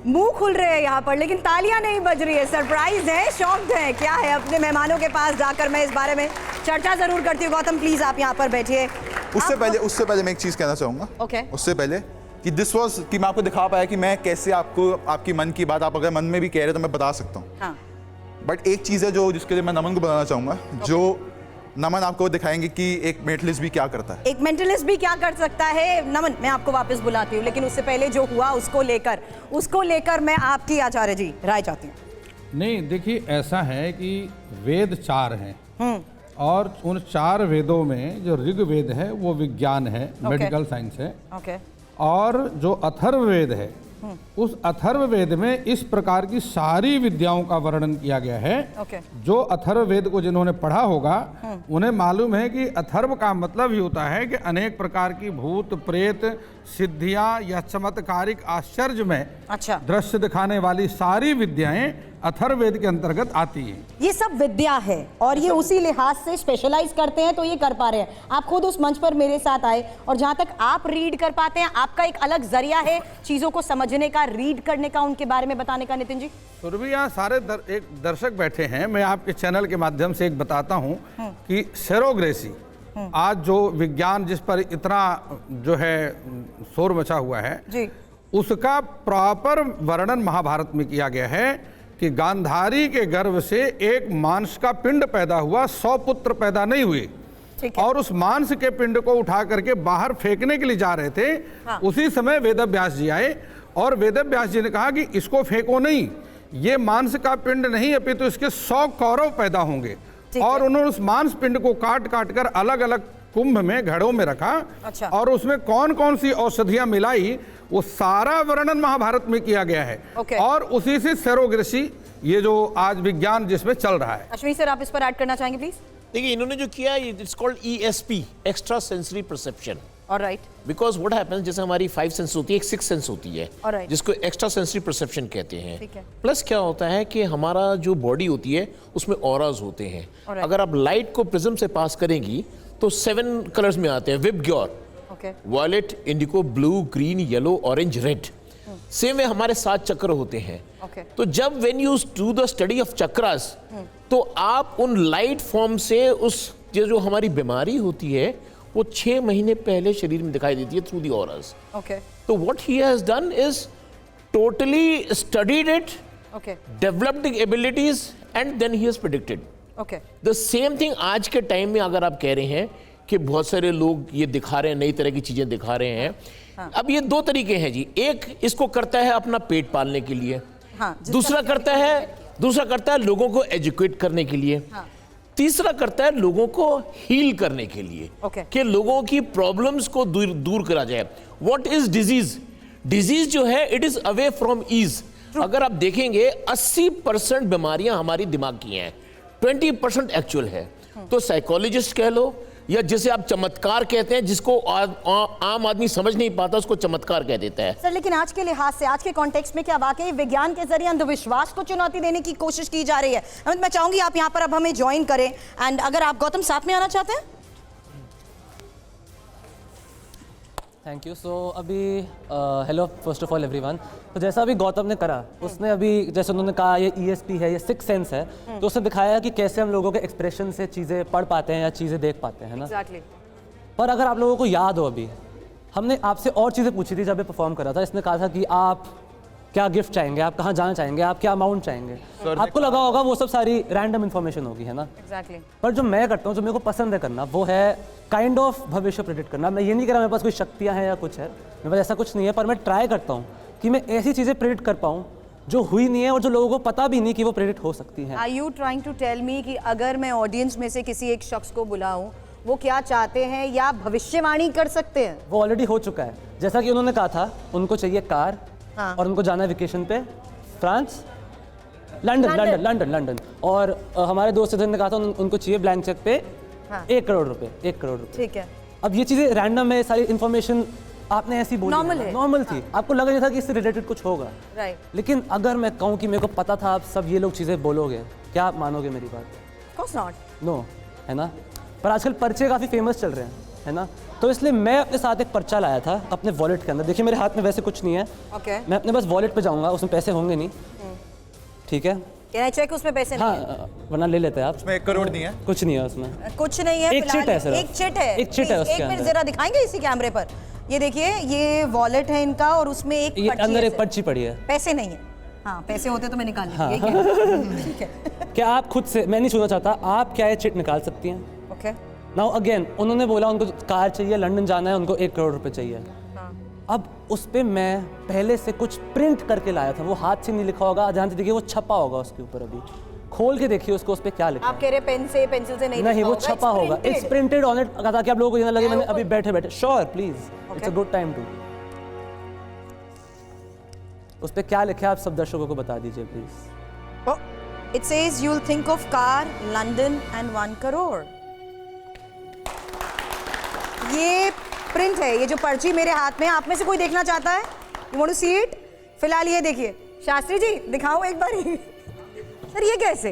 मुंह खुल रहे हैं यहाँ पर, लेकिन तालियां नहीं बज रही है, सरप्राइज है, शॉक्ड है, क्या है? अपने मेहमानों के पास जाकर मैं इस बारे में चर्चा जरूर करती हूँ। गौतम प्लीज आप यहाँ पर बैठिए। उससे पहले मैं एक चीज कहना चाहूंगा। ओके। उससे पहले कि दिस वाज कि मैं आपको दिखा पाया कि मैं कैसे आपको आपकी मन की बात, आप अगर मन में भी कह रहे तो मैं बता सकता हूँ। हाँ। बट एक चीज है जो जिसके लिए मैं नमन को बताना चाहूंगा, जो नमन आपको दिखाएंगे कि एक मेंटलिस्ट भी क्या करता है। एक मेंटलिस्ट भी क्या कर सकता है। नमन, मैं आपको वापस बुलाती हूँ, लेकिन उससे पहले जो हुआ उसको लेकर मैं आपकी आचार्य जी राय चाहती हूँ। नहीं, देखिए ऐसा है कि वेद 4 हैं और उन 4 वेदों में जो ऋग्वेद है वो विज्ञान है, मेडिकल साइंस है, ओके, और जो अथर्ववेद है उस अथर्ववेद में इस प्रकार की सारी विद्याओं का वर्णन किया गया है। ओके। जो अथर्ववेद को जिन्होंने पढ़ा होगा उन्हें मालूम है कि अथर्व का मतलब ही होता है कि अनेक प्रकार की भूत प्रेत सिद्धियां या चमत्कारिक आश्चर्य में अच्छा दृश्य दिखाने वाली सारी विद्याएं अथर्ववेद के अंतर्गत आती हैं। ये सब विद्या है और ये उसी लिहाज से स्पेशलाइज करते हैं तो ये कर पा रहे हैं। आप खुद उस मंच पर मेरे साथ आए और जहां तक आप रीड कर पाते हैं, आपका एक अलग जरिया है चीजों को समझने का, रीड करने का, उनके बारे में बताने का। नितिन जी, सुरभि, यहाँ सारे एक दर्शक बैठे हैं, मैं आपके चैनल के माध्यम से एक बताता हूँ कि सेरोग्रेसी आज जो विज्ञान जिस पर इतना जो है शोर मचा हुआ है जी, उसका प्रॉपर वर्णन महाभारत में किया गया है कि गांधारी के गर्भ से एक मांस का पिंड पैदा हुआ, 100 पुत्र पैदा नहीं हुए, और उस मांस के पिंड को उठा करके बाहर फेंकने के लिए जा रहे थे। हाँ। उसी समय वेदव्यास जी आए और वेदव्यास जी ने कहा कि इसको फेंको नहीं, ये मांस का पिंड नहीं अपितु तो इसके 100 कौरव पैदा होंगे। और उन्होंने उस मांस पिंड को काट काट कर अलग अलग कुंभ में, घड़ों में रखा। अच्छा। और उसमें कौन कौन सी औषधियां मिलाई वो सारा वर्णन महाभारत में किया गया है। ओके। और उसी से सेरोग्रेसी, ये जो आज विज्ञान जिसमें चल रहा है। अश्विनी सर, आप इस पर ऐड करना चाहेंगे प्लीज? देखिए, इन्होंने जो किया it's called ESP, extra sensory perception. Alright. Because what happens, जैसे हमारी 5 सेंस होती है, एक 6 सेंस होती है, Alright. जिसको एक्स्ट्रा सेंसरी परसेप्शन कहते हैं। ठीक है। प्लस क्या होता है कि हमारा जो बॉडी होती है उसमें ऑराज होते हैं। Alright. अगर आप लाइट को प्रिज्म से पास करेंगी तो 7 कलर्स में आते हैं, VIBGYOR, okay, violet, indigo, blue, green, yellow, orange, red. Same way हमारे 7 चक्र होते हैं। ओके। तो जब when you do the study of chakras, तो आप उन लाइट फॉर्म से उस जो हमारी बीमारी होती है वो 6 महीने पहले शरीर में दिखाई देती है थ्रू दी ऑरास। ओके, तो what he has done is totally studied it, okay, developed abilities and then he has predicted. Okay. The same thing आज के टाइम में अगर आप कह रहे हैं कि बहुत सारे लोग ये दिखा रहे हैं, नई तरह की चीजें दिखा रहे हैं। हाँ। अब ये 2 तरीके हैं जी, एक इसको करता है अपना पेट पालने के लिए, हाँ, दूसरा करता है लोगों को एजुकेट करने के लिए, हाँ। तीसरा करता है लोगों को हील करने के लिए, Okay. कि लोगों की प्रॉब्लम्स को दूर करा जाए। What is disease? डिजीज जो है it is away from ease. अगर आप देखेंगे 80% बीमारियां हमारी दिमाग की हैं, 20% एक्चुअल है। तो साइकोलॉजिस्ट कह लो, या जिसे आप चमत्कार कहते हैं, जिसको आम आदमी समझ नहीं पाता, उसको चमत्कार कह देता है। सर लेकिन आज के लिहाज से, आज के कॉन्टेक्स्ट में क्या वाकई विज्ञान के जरिए अंधविश्वास को चुनौती देने की कोशिश की जा रही है? अमित, मैं चाहूंगी आप यहाँ पर अब हमें ज्वाइन करें, एंड अगर आप गौतम साथ में आना चाहते हैं। Thank you. सो अभी hello first of all everyone. तो जैसा अभी गौतम ने करा, उसने अभी जैसे उन्होंने कहा ये ESP है, ये सिक्स सेंस है, तो उसने दिखाया कि कैसे हम लोगों के एक्सप्रेशन से चीज़ें पढ़ पाते हैं या चीज़ें देख पाते हैं ना। Exactly. पर अगर आप लोगों को याद हो, अभी हमने आपसे और चीज़ें पूछी थी जब ये परफॉर्म करा था। इसने कहा था कि आप क्या गिफ्ट चाहेंगे, आप कहाँ जाना चाहेंगे, आप क्या अमाउंट चाहेंगे। आपको लगा होगा वो सब सारी रैंडम इन्फॉर्मेशन होगी, है ना। Exactly. पर जो मैं करता हूँ, जो मेरे को पसंद है करना, वो है काइंड ऑफ भविष्य प्रेडिक्ट करना। मैं ये नहीं कह रहा मेरे पास कोई शक्तियाँ हैं या कुछ है, मेरे पास ऐसा कुछ नहीं है, पर मैं ट्राई करता हूँ कि मैं ऐसी चीज़ें प्रेडिक्ट कर पाऊँ जो हुई नहीं है और जो लोगों को पता भी नहीं कि वो प्रेडिक्ट हो सकती हैं। Are you trying to tell me कि अगर मैं ऑडियंस में से किसी एक शख्स को बुलाऊं, वो क्या चाहते हैं या भविष्यवाणी कर सकते हैं? वो ऑलरेडी हो चुका है। जैसा कि उन्होंने कहा था, उनको चाहिए कार, हाँ। और उनको जाना है वेकेशन पे फ्रांस, लंदन। और हमारे दोस्त ने कहा था उनको चाहिए ब्लैंक चेक पे 1 करोड़ रुपए, 1 करोड़ रुपए। ठीक है। अब ये चीज़ें रैंडम है, सारी इन्फॉर्मेशन आपने ऐसी बोली, नॉर्मल थी, आपको लग रहा था कि इससे रिलेटेड कुछ होगा। राइट। लेकिन अगर मैं कहूँ कि मेरे को पता था आप सब ये लोग चीज़ें बोलोगे, क्या आप मानोगे मेरी बात? Of course not. नो, है ना। पर आजकल पर्चे काफ़ी फेमस चल रहे हैं, है ना। तो इसलिए मैं अपने साथ एक पर्चा लाया था अपने वॉलेट के अंदर। देखिए मेरे हाथ में वैसे कुछ नहीं है, Okay. मैं अपने बस वॉलेट पे जाऊंगा, उसमें पैसे होंगे नहीं, ठीक है। Can I check उसमें पैसे नहीं है? हाँ, वरना ले लेते हैं आप। उसमें 1 करोड़ नहीं है। कुछ नहीं है उसमें, कुछ नहीं है। एक फिलहाल चिट है सिर्फ। एक चिट है। एक चिट है Please, उसके एक मिनट अंदर। जरा दिखाएंगे इसी कैमरे पर। ये देखिए, ये वॉलेट है इनका और उसमें एक ये पर्ची अंदर है एक सिर्फ। पर्ची पड़ी है। पैसे नहीं है। हाँ, पैसे होते तो मैं निकाल लेती। हाँ। ये क्या? ठीक है। क्या आप खुद से, मैं नहीं सुनना चाहता, आप क्या ये चिट निकाल सकती हैं? ओके। नाउ अगेन उन्होंने बोला उनको कार चाहिए, लंदन जाना है, उनको 1 करोड़ रुपए चाहिए। अब उस पे मैं पहले से कुछ प्रिंट करके लाया था, वो हाथ से नहीं लिखा होगा, जानते देखिए वो छपा होगा उसके ऊपर। अभी खोल के देखिए उसको, उस पे क्या लिखा आप कह रहे पेंसिल से नहीं नहीं, वो लिखा छपा होगा, इट्स प्रिंटेड ऑन इट, ताकि आप लोगों को ये ना लगे मैंने अभी बैठे sure please, it's a good time to. उस पे क्या लिखा है आप सब दर्शकों को बता दीजिए please. It says you'll think of car, London and 1 crore. ये प्रिंट है, ये जो पर्ची मेरे हाथ में, आप में से कोई देखना चाहता है? You want to see it? फिलहाल ये देखिए, शास्त्री जी दिखाओ एक बार। सर ये कैसे?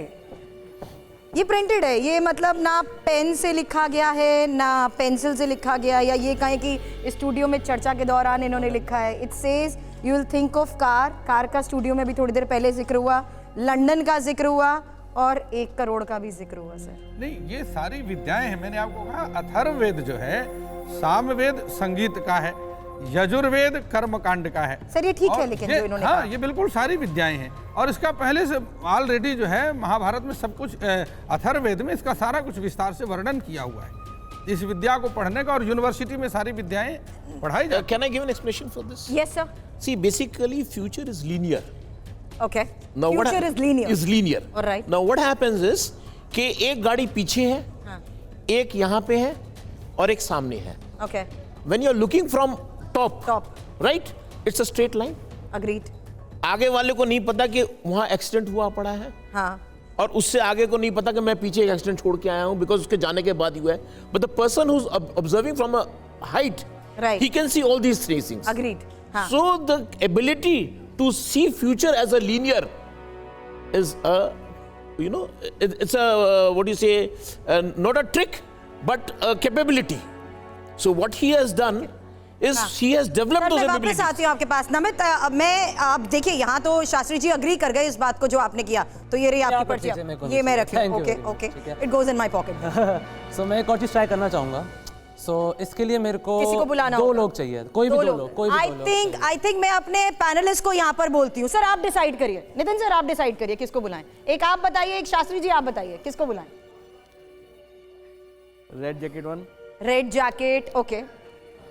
ये प्रिंटेड है, ये मतलब ना पेन से लिखा गया है ना पेंसिल से लिखा गया, या ये कहें कि स्टूडियो में चर्चा के दौरान इन्होंने लिखा है। It says you will think of car का स्टूडियो में भी थोड़ी देर पहले जिक्र हुआ, लंदन का जिक्र हुआ और 1 करोड़ का भी जिक्र हुआ। सर नहीं, ये सारी विद्याएं हैं। मैंने आपको कहा अथर्ववेद जो है, सामवेद संगीत का है, यजुर्वेद कर्मकांड का है। सर ये ठीक है, और लेकिन ये, जो इन्होंने हाँ, कहा। ये बिल्कुल सारी विद्याएं हैं। और इसका पहले से ऑलरेडी जो है महाभारत में सब कुछ, अथर्ववेद में इसका सारा कुछ विस्तार से वर्णन किया हुआ है। इस विद्या को पढ़ने का, और यूनिवर्सिटी में सारी विद्याएं पढ़ाई जाती। Can I give an explanation for this? Yes sir. See, basically future is linear. Okay. Now what Future is linear. Is linear. All right. Now what happens is कि एक गाड़ी पीछे है, हाँ. एक यहाँ पे है और एक सामने है। Okay. When you're looking from top, right? It's a straight line. Agreed. आगे वाले को नहीं पता कि वहाँ एक्सीडेंट हुआ पड़ा है, हाँ. और उससे आगे को नहीं पता कि मैं पीछे एक एक्सीडेंट छोड़ के आया हूँ, बिकॉज उसके जाने के बाद ही हुआ है। But the person who is observing from a height, Right. he can see all these three things. Agreed. हाँ. So the ability to see future as a linear is a, you know, it's a what do you say, not a trick but a capability. So what he has done is he has developed sir, those मैं वापस abilities. आती हूँ आपके पास। नमित, मैं आप देखिए, यहाँ तो शास्त्री जी अग्री कर गए इस बात को जो आपने किया, तो ये रही आपकी पर्ची, ये मैं रखी। Okay okay, it goes in my pocket. So मैं एक और चीज ट्राई करना चाहूंगा। सो इसके लिए मेरे को किसी को बुलाना 2 होगा। लोग चाहिए, कोई भी 2 लोग, कोई भी 2 लोग। आई थिंक मैं अपने पैनलिस्ट को यहाँ पर बोलती हूँ। सर आप डिसाइड करिए, नितिन सर आप डिसाइड करिए किसको बुलाएं। एक आप बताइए, एक शास्त्री जी आप बताइए, किसको बुलाएं? Red jacket 1, red jacket, okay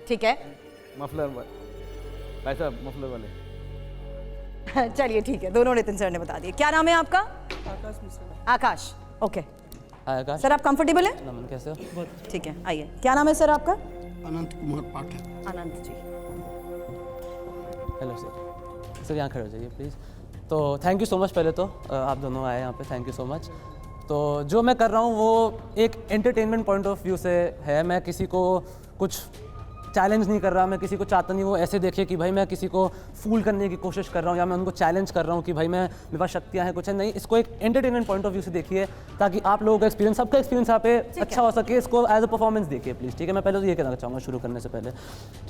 ठीक है। मफलर भाई साहब, मफलर वाले। चलिए ठीक है, दोनों नितिन सर ने बता दिए। क्या नाम है आपका? आकाश। ओके आकाश सर, आप कंफर्टेबल हैं? नमन, कैसे हो? ठीक है, आइए। क्या नाम है सर आपका? अनंत कुमार पाठक। अनंत जी। हेलो सर, सर यहाँ खड़े हो जाइए प्लीज़। तो थैंक यू सो मच, पहले तो आप दोनों आए यहाँ पे, थैंक यू सो मच। तो जो मैं कर रहा हूँ वो एक एंटरटेनमेंट पॉइंट ऑफ व्यू से है। मैं किसी को कुछ चैलेंज नहीं कर रहा, मैं किसी को चाहता नहीं वो ऐसे देखे कि भाई मैं किसी को फूल करने की कोशिश कर रहा हूँ या मैं उनको चैलेंज कर रहा हूँ कि भाई मेरे पास शक्तियाँ हैं कुछ है। नहीं, इसको एक एंटरटेनमेंट पॉइंट ऑफ व्यू से देखिए ताकि आप लोगों का एक्सपीरियंस, सबका एक्सपीरियंस यहाँ पे अच्छा हो सके। इसको एज अ परफॉर्मेंस देखिए प्लीज़, ठीक है। मैं पहले तो ये कहना चाहूँगा शुरू करने से पहले,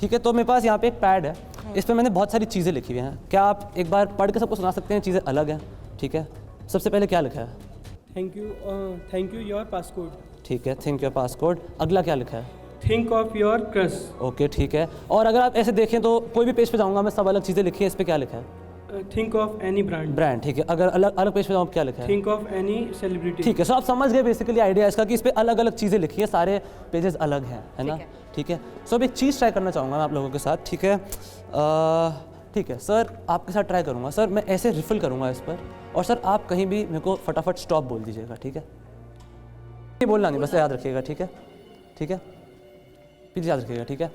ठीक है। तो मेरे पास यहाँ पे एक पैड है, इस पर मैंने बहुत सारी चीज़ें लिखी हुई हैं। क्या आप एक बार पढ़ के सबको सुना सकते हैं? चीज़ें अलग हैं, ठीक है। सबसे पहले क्या लिखा है? Thank you your passcode. ठीक है, थिंक योर पासकोड। अगला क्या लिखा है? Think of your crush. Okay, ठीक है। और अगर आप ऐसे देखें तो कोई भी पेज पे जाऊंगा मैं, सब अलग चीज़ें लिखी है। इस पे क्या लिखा है? Think of any brand. ठीक है। अगर अलग अलग पेज पे जाऊँ क्या लिखा है? Think of any celebrity. ठीक है। सो आप समझ गए बेसिकली आइडिया इसका कि इस पे अलग अलग चीज़ें लिखी है, सारे पेजेस अलग हैं, है ना? ठीक है। सो अब एक चीज़ ट्राई करना चाहूँगा मैं आप लोगों के साथ, ठीक है। ठीक है सर, आपके साथ ट्राई करूँगा सर। मैं ऐसे रिफिल करूँगा इस पर, और सर आप कहीं भी मेरे को फटाफट स्टॉप बोल दीजिएगा, ठीक है। ये बोलना नहीं, बस याद रखिएगा, ठीक है। ठीक है, प्लीज़ याद रखिएगा, ठीक है।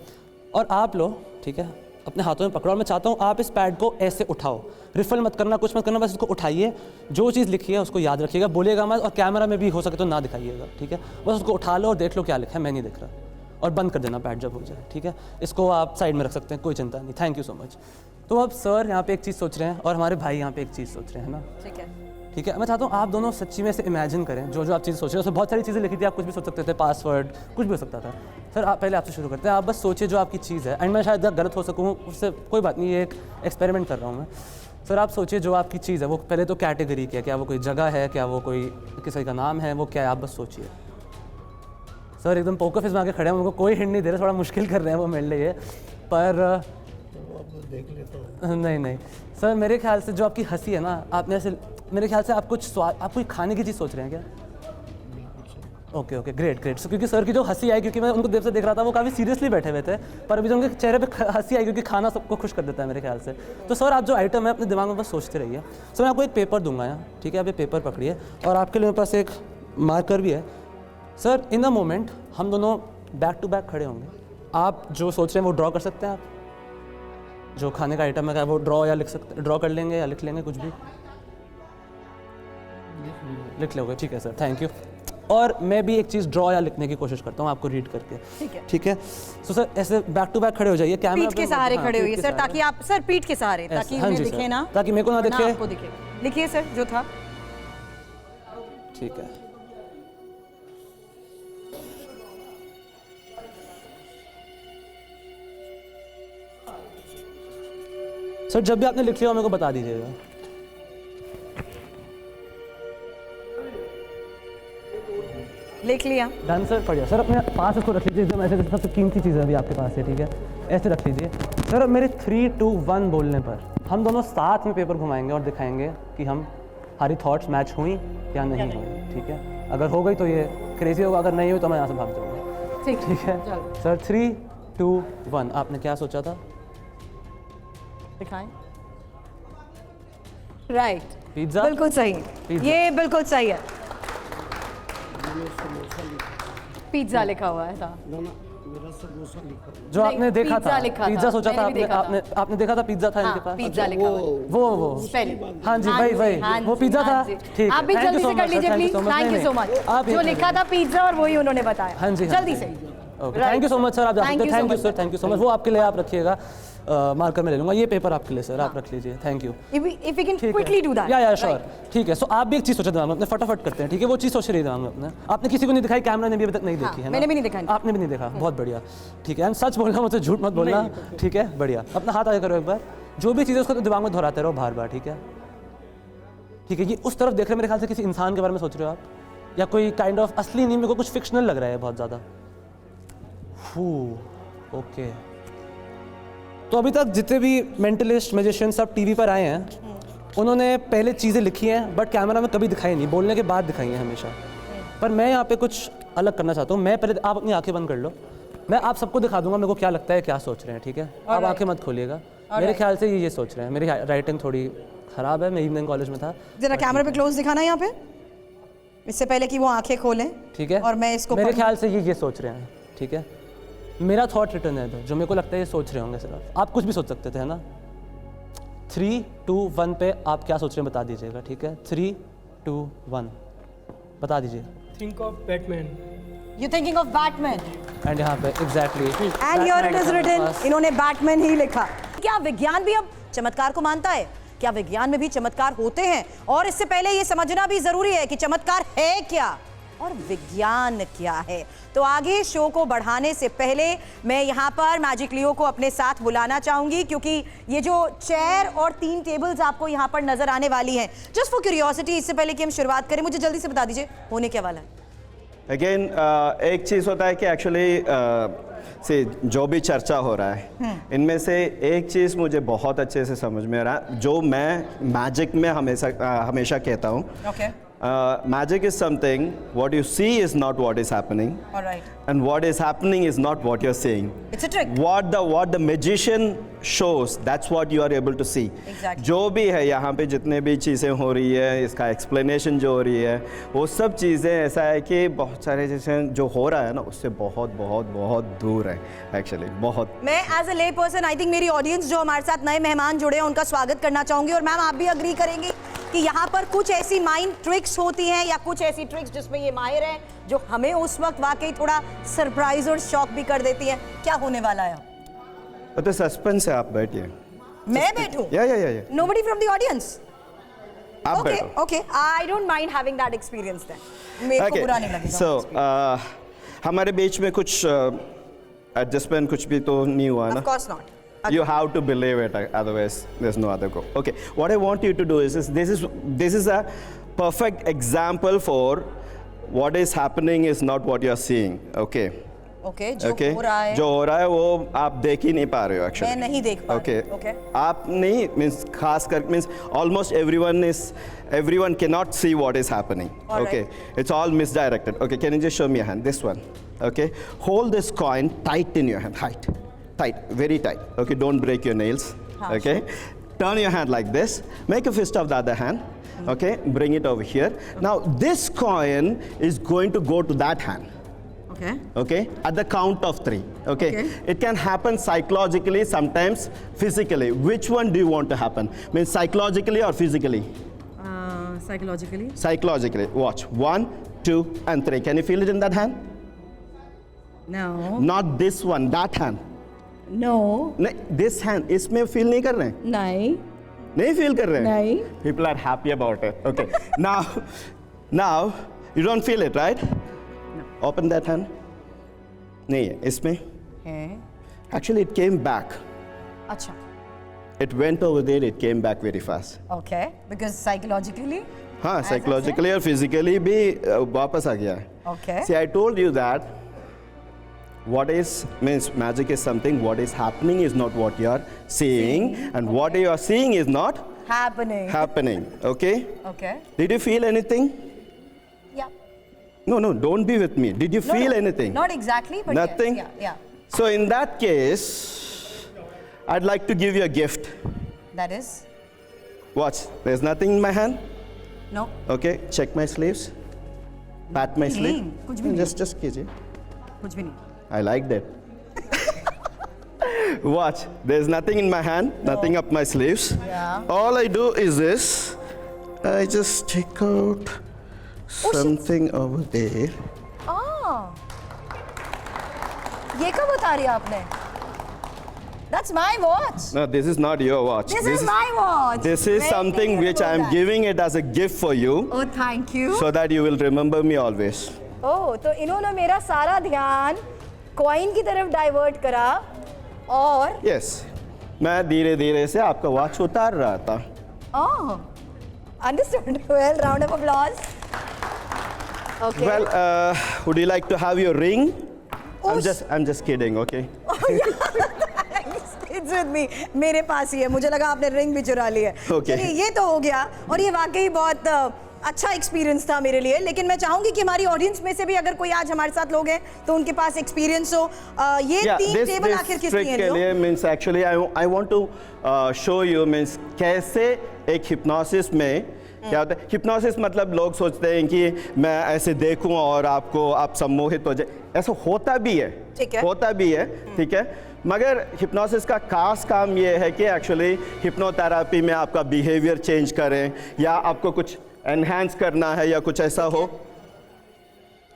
और आप लो, ठीक है, अपने हाथों में पकड़ो। और मैं चाहता हूँ आप इस पैड को ऐसे उठाओ, रिफिल मत करना, कुछ मत करना, बस इसको उठाइए। जो चीज़ लिखी है उसको याद रखिएगा, बोलिएगा मत, और कैमरा में भी हो सके तो ना दिखाइएगा, ठीक है। बस उसको उठा लो और देख लो क्या लिखा है, मैं नहीं देख रहा। और बंद कर देना पैड जब हो जाए, ठीक है। इसको आप साइड में रख सकते हैं, कोई चिंता नहीं। Thank you so much. तो अब सर यहाँ पे एक चीज़ सोच रहे हैं और हमारे भाई यहाँ पे एक चीज़ सोच रहे हैं ना, ठीक है। ठीक है। मैं चाहता हूँ आप दोनों सच्ची में से इमेजिन करें जो आप चीज़ सोच रहे हैं। उसमें बहुत सारी चीज़ें लिखी थी, आप कुछ भी सोच सकते थे, पासवर्ड कुछ भी हो सकता था। सर आप पहले आपसे शुरू करते हैं, आप बस सोचिए जो आपकी चीज़ है। एंड मैं शायद गलत हो सकूँ, उससे कोई बात नहीं, ये एक एक्सपेरिमेंट कर रहा हूँ मैं। सर आप सोचिए जो आपकी चीज़ है वो पहले तो कैटेगरी क्या है, क्या वो कोई जगह है, क्या वो कोई किसी का नाम है, वो क्या है, आप बस सोचिए। सर एकदम पोकर फेस में आके खड़े हैं, उनको कोई हिंट नहीं दे रहे, थोड़ा मुश्किल कर रहे हैं वो मेरे लिए। पर नहीं सर, मेरे ख्याल से जो आपकी हंसी है ना, आपने ऐसे, मेरे ख्याल से आप कोई खाने की चीज़ सोच रहे हैं क्या? Okay great. क्योंकि सर की जो हंसी आई, क्योंकि मैं उनको देर से देख रहा था, वो काफ़ी सीरियसली बैठे हुए थे, पर अभी जो उनके चेहरे पे हंसी आई, क्योंकि खाना सबको खुश कर देता है मेरे ख्याल से। तो सर आप जो आइटम है अपने दिमाग में बस सोचते रहिए। सर मैं आपको एक पेपर दूंगा यहाँ, ठीक है। आप ये पेपर पकड़िए और आपके लिए मेरे पास एक मार्कर भी है। सर इन अ मोमेंट हम दोनों बैक टू बैक खड़े होंगे। आप जो सोच रहे हैं वो ड्रॉ कर सकते हैं। आप जो खाने का आइटम है वो ड्रॉ या लिख सकते, ड्रॉ कर लेंगे या लिख लेंगे, कुछ भी लिख लोगे, ठीक है सर, थैंक यू। और मैं भी एक चीज़ ड्रॉ या लिखने की कोशिश करता हूँ आपको रीड करके, ठीक है। तो सर ऐसे बैक टू बैक खड़े हो जाइए, कैमरा पीठ के सहारे खड़े होइए सर, ताकि आप, सर पीठ के सहारे, ताकि हमें दिखे ना, ताकि मेरे को ना दिखे, आपको दिखे। लिखिए सर जो था, ठीक है। सर जब भी आपने लिख लिया हो मेरे को बता दीजिएगा। लिख लिया, डन सर, पढ़िए सर। अपने पास इसको रख लीजिए एकदम ऐसे, जैसे सबसे कीमती चीज़ अभी आपके पास है, ठीक है। ऐसे रख लीजिए सर। अब मेरे 3, 2, 1 बोलने पर हम दोनों साथ में पेपर घुमाएंगे और दिखाएंगे कि हमारी थॉट्स मैच हुई या नहीं हुई, ठीक है। अगर हो गई तो ये क्रेजी होगा, अगर नहीं हुई तो मैं यहाँ से भाग जाऊँगा, ठीक है सर। 3, 2, 1 आपने क्या सोचा था? दिखाएं। राइट, पिज्जा, बिल्कुल सही, ये बिल्कुल सही है। पिज्जा लिखा हुआ है था, जो आपने देखा था, पिज्जा सोचा था आपने, आपने देखा था पिज्जा था इनके पास, पिज्जा लिखा हुआ है वो हाँ जी वही वो पिज्जा था, ठीक। आप भी जल्दी से कर लीजिए please, thank you so much. जो लिखा था पिज्जा और वही उन्होंने बताया, हाँ जी जल्दी से। Okay, thank you so much sir, आप जा सकते हैं। Thank you sir, thank you so much. वो आपके लिए आप रखिएगा, मार्कर में ले लूँगा। ये पेपर आपके लिए सर, आप रख लीजिए, thank you. If we can quickly do that. या श्योर, ठीक है। सो आप भी एक चीज़ सोचा दिमाग में अपने, फटाफट करते हैं, ठीक है। वो चीज़ सोच रही दिमाग में अपने, आपने किसी को नहीं दिखाई, कैमरा ने भी अभी तक नहीं देखी है ना? मैंने भी नहीं देखा, आपने भी नहीं देखा, बहुत बढ़िया, ठीक है। सच बोलना, मुझसे झूठ मत बोलना, ठीक है, बढ़िया। अपना हाथ आगे करो एक बार, जो भी चीज़ है उसको दिमाग में दोहराते रहो बार बार, ठीक है, ठीक है। ये उस तरफ देख रहे हैं, मेरे ख्याल से किसी इंसान के बारे में सोच रहे हो आप, या कोई काइंड ऑफ असली नहीं, मेरे को कुछ फिक्शनल लग रहा है बहुत ज़्यादा। ओके, तो अभी तक जितने भी मेंटलिस्ट, मैजिशियन सब टीवी पर आए हैं, उन्होंने पहले चीज़ें लिखी हैं बट कैमरा में कभी दिखाई नहीं, बोलने के बाद दिखाई हैं हमेशा। पर मैं यहाँ पे कुछ अलग करना चाहता हूँ। मैं पहले, आप अपनी आंखें बंद कर लो, मैं आप सबको दिखा दूंगा मेरे को क्या लगता है, क्या सोच रहे हैं, ठीक है। आप आंखें मत खोलिएगा, मेरे ख्याल से ये सोच रहे हैं। मेरी राइटिंग थोड़ी ख़राब है, मैं इवनिंग कॉलेज में था। जरा कैमरा पे क्लोज दिखाना यहाँ पे, इससे पहले कि वो आंखें खोलें, ठीक है। और मैं इसको, मेरे ख्याल से ये सोच रहे हैं, ठीक है। मेरा थॉट रिटर्न है जो मेरे को लगता है ये सोच रहे होंगे सिर्फ। आप कुछ भी सोच सकते थे, है ना। 3, 2, 1 पे आप क्या सोच रहे हैं बता दीजिएगा, ठीक है। 3, 2, 1 बता दीजिए। Think of Batman. You thinking of Batman and यहाँ पे exactly and here it is written, इन्होंने बैटमैन ही लिखा। क्या विज्ञान भी अब चमत्कार को मानता है? क्या विज्ञान में भी चमत्कार होते हैं? और इससे पहले ये समझना भी जरूरी है कि चमत्कार है क्या और विज्ञान क्या है। तो आगे शो को बढ़ाने से पहले मैं यहाँ पर मैजिक लियो को अपने साथ बुलाना चाहूंगी, क्योंकि ये जो चेयर और 3 टेबल्स आपको यहाँ पर नजर आने वाली हैं, जस्ट फॉर क्यूरियोसिटी, इससे पहले कि हम शुरुआत करें, मुझे जल्दी से बता दीजिए होने क्या वाला है। अगेन एक चीज़ होता है कि एक्चुअली से जो भी चर्चा हो रहा है इनमें से एक चीज़ मुझे बहुत अच्छे से समझ में आ रहा है, जो मैं मैजिक में हमेशा कहता हूँ। Magic is something, what you see is not what is happening. All right. And what is happening is not what you're seeing. It's a trick. What the magician shows, that's what you are able to see. Exactly. जो भी है यहाँ पे जितने भी चीज़ें हो रही है, इसका explanation जो हो रही है, वो सब चीज़ें ऐसा है कि बहुत सारे जैसे जो हो रहा है ना, उससे बहुत बहुत बहुत दूर है एक्चुअली, बहुत। मैं एज ए ले पर्सन आई थिंक मेरी ऑडियंस जो हमारे साथ नए मेहमान जुड़े हैं उनका स्वागत करना चाहूंगी, और मैम आप भी अग्री करेंगी कि यहाँ पर कुछ ऐसी माइंड ट्रिक्स होती हैं या कुछ ऐसी ट्रिक्स जिसमें ये माहिर हैं जो हमें उस वक्त वाकई थोड़ा सरप्राइज और शॉक भी कर देती हैं। क्या होने वाला है? तो सस्पेंस है, आप बैठिए। मैं बैठूं? या नोबडी फ्रॉम द ऑडियंस? आप ओके बैठो। Okay, I don't mind having that experience then. मेरे को बुरा नहीं लगेगा। सो हमारे बीच में कुछ एडजस्टमेंट कुछ भी तो नहीं हुआ ना? Of course not. You have to believe it, otherwise there's no other go. Okay, what I want you to do is this is a perfect example for what is happening is not what you are seeing. Okay. Okay, जो हो रहा है, जो हो रहा है वो आप देख ही नहीं पा रहे हो actually. मैं नहीं देख पा रही। Okay. आप नहीं means खास कर means almost everyone cannot see what is happening. All okay. right. It's all misdirected. Okay, can you just show me a hand? This one. Okay. Hold this coin tight in your hand. Tight, very tight. Okay, don't break your nails. Okay, turn your hand like this. Make a fist of the other hand. Okay, bring it over here. Now this coin is going to go to that hand. Okay. Okay, at the count of 3. Okay, it can happen psychologically, sometimes physically. Which one do you want to happen? Means psychologically or physically? Psychologically. Psychologically. Watch. 1, 2, and 3. Can you feel it in that hand? No. Not this one. That hand. No. नहीं, this hand, इसमें feel नहीं कर रहे हैं? नहीं feel कर रहे हैं? नहीं. People are happy about it. Okay. now you don't feel it, right? No. Open that hand. नहीं है, इसमें? है. Actually, it came back. अच्छा. It went over there. It came back very fast. Okay. Because psychologically. हाँ, psychologically और physically भी वापस आ गया है. Okay. See, I told you that. What is means magic is something, what is happening is not what you are seeing, and what you are seeing is not happening. Okay? Okay. Did you feel anything? Yeah. No, don't be with me. Did you feel anything? Not exactly, but nothing? Yes. Yeah. So in that case, I'd like to give you a gift. That is? Watch, there's nothing in my hand. No. Okay, check my sleeves. Pat my sleeve. कुछ भी नहीं. Just कीजिए. कुछ भी नहीं. I like that. Watch, there's nothing in my hand, nothing up my sleeves. Yeah. All I do is this. I just take out something over there. ये कब उतारी आपने? That's my watch. No, this is not your watch. This is my watch. This is something which I am giving it as a gift for you. Oh, thank you. So that you will remember me always. Oh, तो इन्होंने मेरा सारा ध्यान coin की तरफ divert करा और Yes, मैं धीरे धीरे से आपका वॉच उतार रहा था. Oh, understood. Well, round of applause. Okay. Well, would you like to have your ring? I'm just kidding. Okay. It's with me. मेरे पास ही है. मुझे लगा आपने रिंग भी चुरा ली है. Okay. चलिए ये तो हो गया और ये वाकई बहुत अच्छा एक्सपीरियंस था मेरे लिए, लेकिन मैं चाहूंगी कि हमारी ऑडियंस में से भी अगर कोई आज हमारे साथ लोग हैं तो उनके पास एक्सपीरियंस हो. ये 3 टेबल आखिर किस लिए के लिए means actually I want to show you means कैसे एक हिप्नोसिस में क्या होता है. हिप्नोसिस मतलब लोग सोचते हैं कि मैं ऐसे देखूं और आप सम्मोहित हो जाए. ऐसा होता भी है, होता भी है, ठीक है. मगर हिप्नोसिस का खास काम ये है कि एक्चुअली हिप्नोथेरेपी में आपका बिहेवियर चेंज करें या आपको कुछ एनहांस करना है या कुछ ऐसा हो